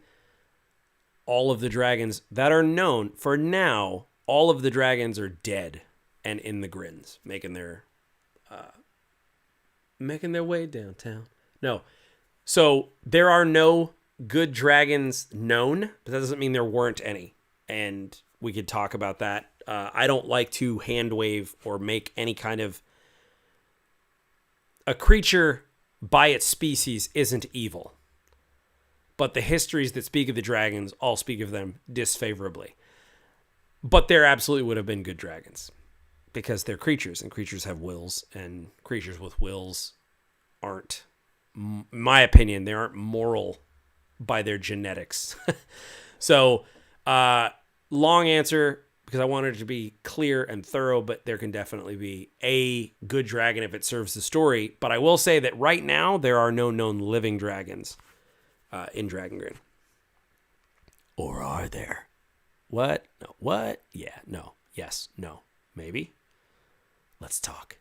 S1: all of the dragons that are known for now all of the dragons are dead and in the grins, making their way downtown. No. So there are no good dragons known, but that doesn't mean there weren't any. And we could talk about that. I don't like to hand wave or make any kind of... A creature by its species isn't evil. But the histories that speak of the dragons all speak of them disfavorably. But there absolutely would have been good dragons. Because they're creatures, and creatures have wills, and creatures with wills aren't, in my opinion, they aren't moral by their genetics. So, long answer, because I wanted it to be clear and thorough, but there can definitely be a good dragon if it serves the story. But I will say that right now, there are no known living dragons in Dragongrin. Or are there? What? No. What? Yeah. No. Yes. No. Maybe. Let's talk.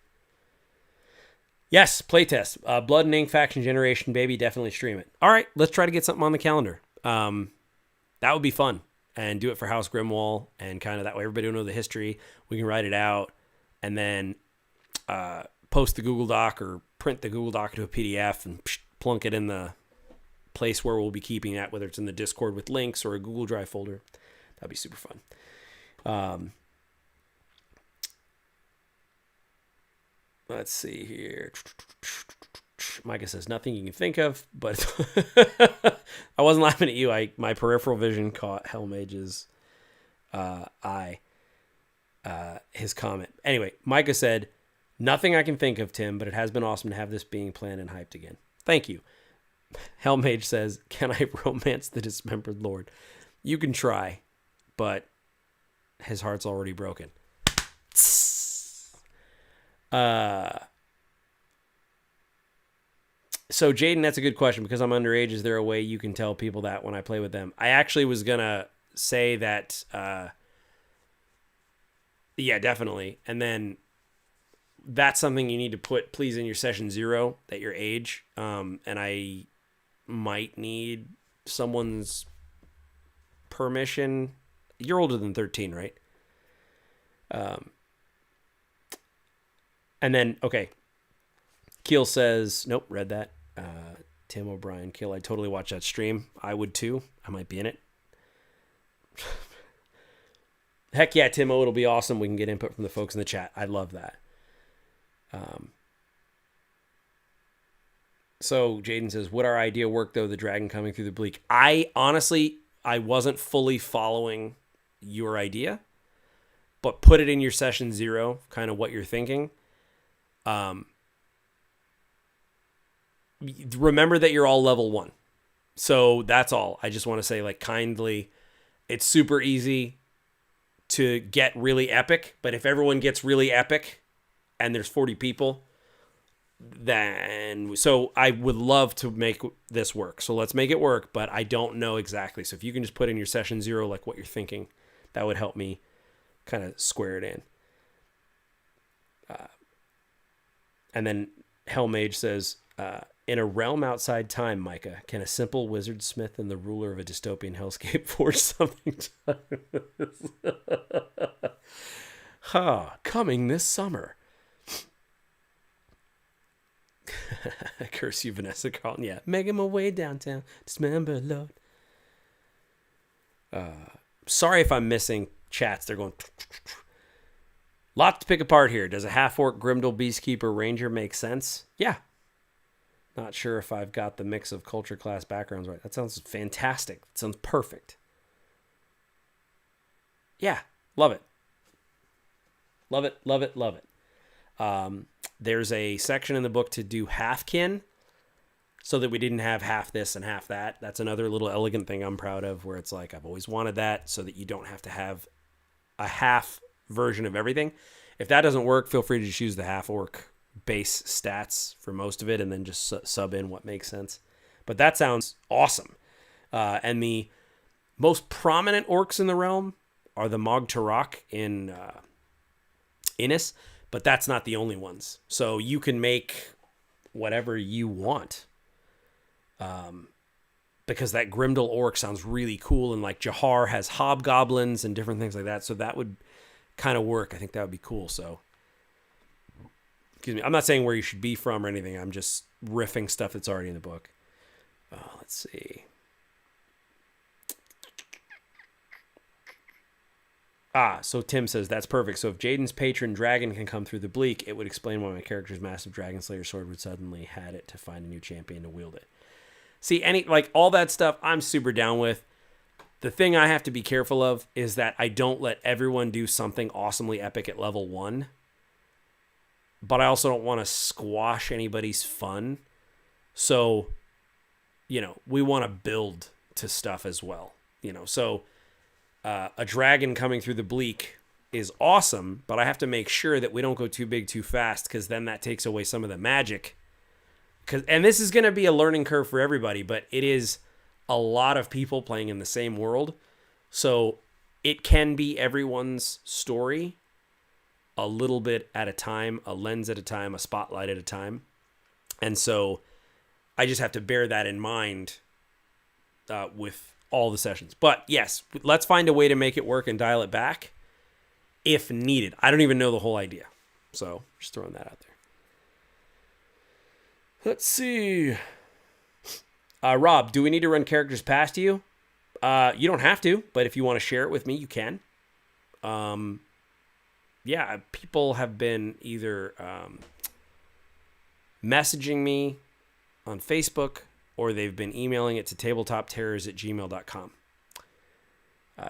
S1: Yes, playtest. Blood and Ink Faction Generation, baby. Definitely stream it. All right, let's try to get something on the calendar. That would be fun. And do it for House Grimwal. And kind of that way everybody will know the history. We can write it out. And then post the Google Doc or print the Google Doc to a PDF and plunk it in the place where we'll be keeping that, whether it's in the Discord with links or a Google Drive folder. That'd be super fun. Let's see here. Micah says nothing you can think of, but I wasn't laughing at you. My peripheral vision caught Hellmage's eye. His comment. Anyway, Micah said nothing I can think of, Tim, but it has been awesome to have this being planned and hyped again. Thank you. Hellmage says, "Can I romance the dismembered lord?" You can try, but his heart's already broken. So Jaden, that's a good question. Because I'm underage, is there a way you can tell people that when I play with them? I actually was gonna say that yeah, definitely. And then that's something you need to put, please, in your session 0, that your age. And I might need someone's permission. You're older than 13, right? And then, okay. Keel says, nope, read that. Tim O'Brien, Keel, I totally watched that stream. I would too. I might be in it. Heck yeah, Timo, it'll be awesome. We can get input from the folks in the chat. I love that. So Jaden says, would our idea work though, the dragon coming through the bleak? I wasn't fully following your idea, but put it in your session 0, kind of what you're thinking. Remember that you're all level 1. So that's all. I just want to say, like, kindly, it's super easy to get really epic, but if everyone gets really epic and there's 40 people, then so I would love to make this work. So let's make it work, but I don't know exactly. So if you can just put in your session 0, like what you're thinking, that would help me kind of square it in. And then Hellmage says, in a realm outside time, Micah, can a simple wizard smith and the ruler of a dystopian hellscape forge something? Coming this summer. Curse you, Vanessa Carlton. Yeah, make him away downtown. Dismember Lord. Sorry if I'm missing chats. They're going... Lots to pick apart here. Does a half-orc Grimdal Beastkeeper Ranger make sense? Yeah. Not sure if I've got the mix of culture class backgrounds right. That sounds fantastic. That sounds perfect. Yeah. Love it. Love it, love it, love it. There's a section in the book to do half-kin so that we didn't have half this and half that. That's another little elegant thing I'm proud of, where it's like, I've always wanted that so that you don't have to have a half version of everything. If that doesn't work, feel free to just use the half-orc base stats for most of it and then just sub in what makes sense. But that sounds awesome. And the most prominent orcs in the realm are the Mog Turok in Innis, but that's not the only ones. So you can make whatever you want. Because that Grimdal orc sounds really cool, and like Jahar has hobgoblins and different things like that. So that would kind of work, I think that would be cool. So, excuse me, I'm not saying where you should be from or anything. I'm just riffing stuff that's already in the book. Let's see. So Tim says, that's perfect. So if Jaden's patron dragon can come through the bleak, it would explain why my character's massive Dragon Slayer sword would suddenly had it to find a new champion to wield it. See, all that stuff I'm super down with. The thing I have to be careful of is that I don't let everyone do something awesomely epic at level 1. But I also don't want to squash anybody's fun. So, we want to build to stuff as well. So a dragon coming through the bleak is awesome, but I have to make sure that we don't go too big too fast, because then that takes away some of the magic. And this is going to be a learning curve for everybody, but it is a lot of people playing in the same world. So it can be everyone's story a little bit at a time, a lens at a time, a spotlight at a time. And so I just have to bear that in mind with all the sessions. But yes, let's find a way to make it work and dial it back if needed. I don't even know the whole idea. So just throwing that out there. Let's see. Rob, do we need to run characters past you? You don't have to, but if you want to share it with me, you can. Yeah, people have been either messaging me on Facebook, or they've been emailing it to tabletopterrors@gmail.com.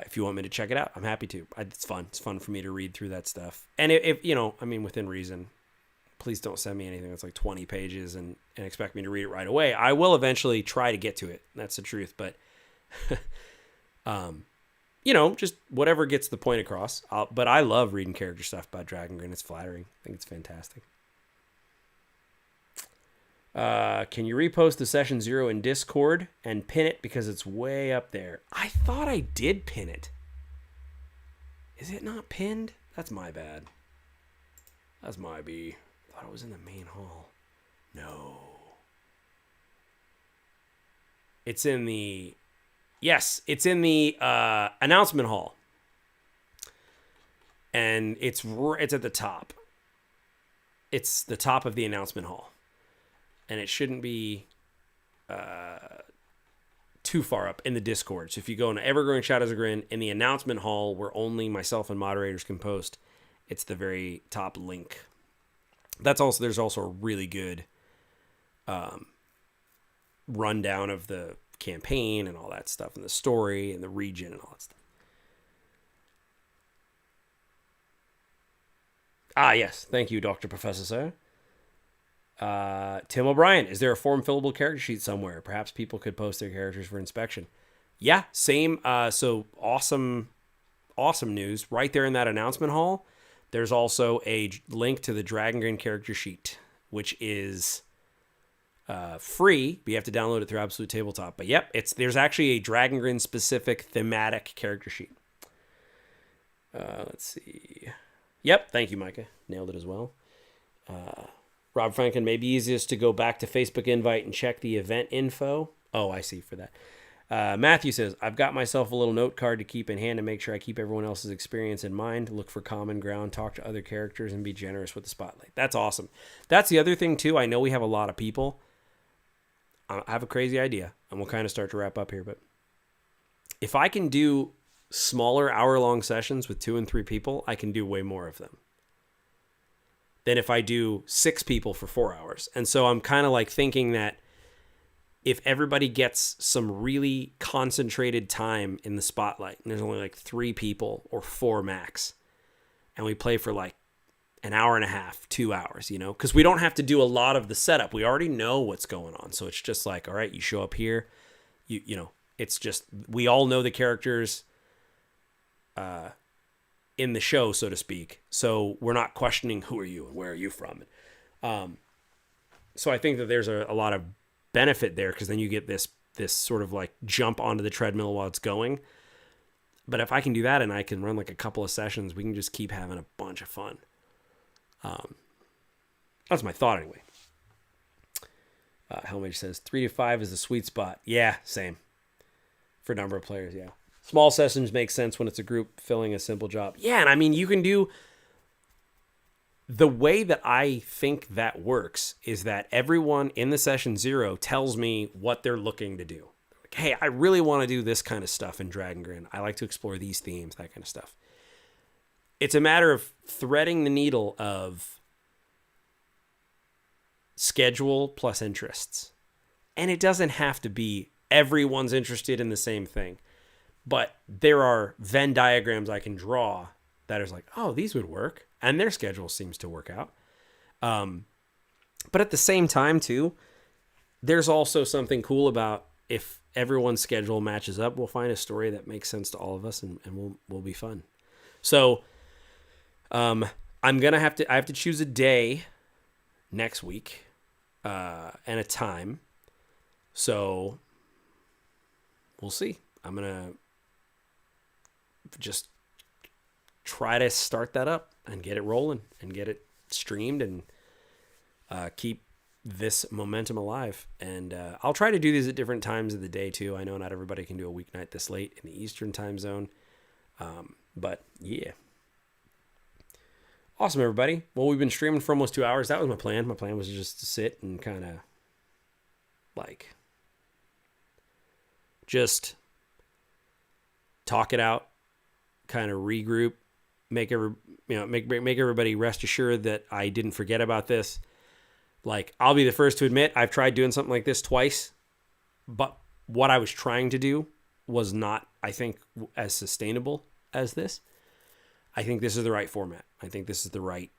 S1: If you want me to check it out, I'm happy to. It's fun. It's fun for me to read through that stuff. And if within reason, please don't send me anything that's like 20 pages and expect me to read it right away. I will eventually try to get to it. That's the truth. But, just whatever gets the point across. But I love reading character stuff about Dragongrin. It's flattering. I think it's fantastic. Can you repost the session 0 in Discord and pin it because it's way up there? I thought I did pin it. Is it not pinned? That's my bad. That's my B. I thought it was in the main hall. No. It's in the... Yes, it's in the announcement hall. And it's at the top. It's the top of the announcement hall. And it shouldn't be too far up in the Discord. So if you go into Evergrowing Shadows of Grin, in the announcement hall where only myself and moderators can post, it's the very top link. There's also a really good rundown of the campaign and all that stuff, and the story and the region and all that stuff. Yes. Thank you, Dr. Professor Sir. Tim O'Brien, is there a form fillable character sheet somewhere? Perhaps people could post their characters for inspection. Yeah, same. So awesome news right there in that announcement hall. There's also a link to the Dragongrin character sheet, which is free, but you have to download it through Absolute Tabletop. But yep, there's actually a Dragongrin specific thematic character sheet. Let's see. Yep, thank you, Micah. Nailed it as well. Rob Franklin, maybe easiest to go back to Facebook invite and check the event info. Oh, I see for that. Matthew says, I've got myself a little note card to keep in hand to make sure I keep everyone else's experience in mind, look for common ground, talk to other characters, and be generous with the spotlight. That's awesome. That's the other thing, too. I know we have a lot of people. I have a crazy idea, and we'll kind of start to wrap up here. But if I can do smaller hour-long sessions with 2 and 3 people, I can do way more of them than if I do 6 people for 4 hours. And so I'm kind of like thinking that if everybody gets some really concentrated time in the spotlight, and there's only like 3 people or 4 max, and we play for like an hour and a half, 2 hours, because we don't have to do a lot of the setup. We already know what's going on. So it's just like, all right, you show up here, it's just, we all know the characters, in the show, so to speak. So we're not questioning who are you and where are you from. So I think that there's a lot of benefit there, because then you get this sort of like jump onto the treadmill while it's going. But if I can do that and I can run like a couple of sessions, we can just keep having a bunch of fun. That's my thought anyway. Helmage says 3 to 5 is the sweet spot. Yeah, same. For a number of players, yeah. Small sessions make sense when it's a group filling a simple job. Yeah, and I mean, you can do... The way that I think that works is that everyone in the session 0 tells me what they're looking to do. Like, hey, I really want to do this kind of stuff in Dragongrin. I like to explore these themes, that kind of stuff. It's a matter of threading the needle of schedule plus interests. And it doesn't have to be everyone's interested in the same thing. But there are Venn diagrams I can draw that is like, oh, these would work. And their schedule seems to work out. But at the same time, too, there's also something cool about if everyone's schedule matches up, we'll find a story that makes sense to all of us and we'll be fun. So I have to choose a day next week and a time. So we'll see. I'm going to just try to start that up and get it rolling and get it streamed and keep this momentum alive. And I'll try to do these at different times of the day too. I know not everybody can do a weeknight this late in the Eastern time zone. But yeah. Awesome, everybody. Well, we've been streaming for almost 2 hours. That was my plan. My plan was just to sit and kind of like just talk it out, kind of regroup, make everybody rest assured that I didn't forget about this. Like, I'll be the first to admit I've tried doing something like this twice, but what I was trying to do was not, I think, as sustainable as this. I think this is the right format. I think this is the right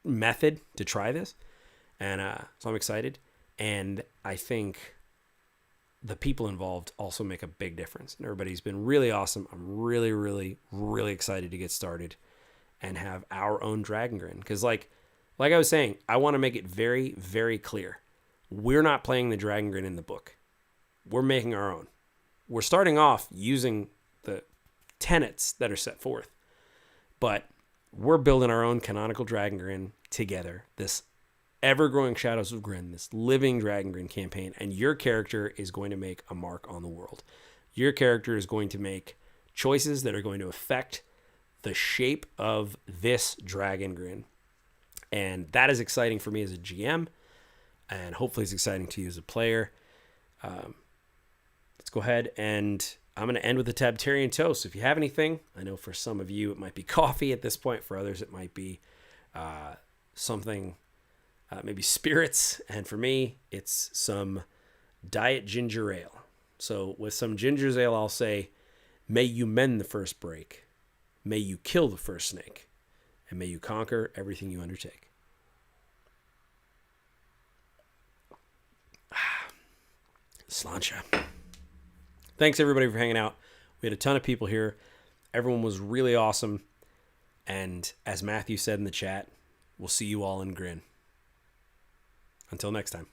S1: method to try this. And so I'm excited. And I think the people involved also make a big difference. And everybody's been really awesome. I'm really, really, really excited to get started and have our own Dragongrin. Because like I was saying, I want to make it very, very clear. We're not playing the Dragongrin in the book. We're making our own. We're starting off using the tenets that are set forth. But we're building our own canonical Dragongrin together. This ever-growing Shadows of Grin, this living Dragongrin campaign, and your character is going to make a mark on the world. Your character is going to make choices that are going to affect the shape of this Dragongrin. And that is exciting for me as a GM, and hopefully it's exciting to you as a player. Let's go ahead, and I'm going to end with a Tabtarian toast. If you have anything, I know for some of you it might be coffee at this point. For others, it might be something... maybe spirits, and for me, it's some diet ginger ale. So with some ginger ale, I'll say, may you mend the first break, may you kill the first snake, and may you conquer everything you undertake. Sláinte. Thanks, everybody, for hanging out. We had a ton of people here. Everyone was really awesome. And as Matthew said in the chat, we'll see you all in Grin. Until next time.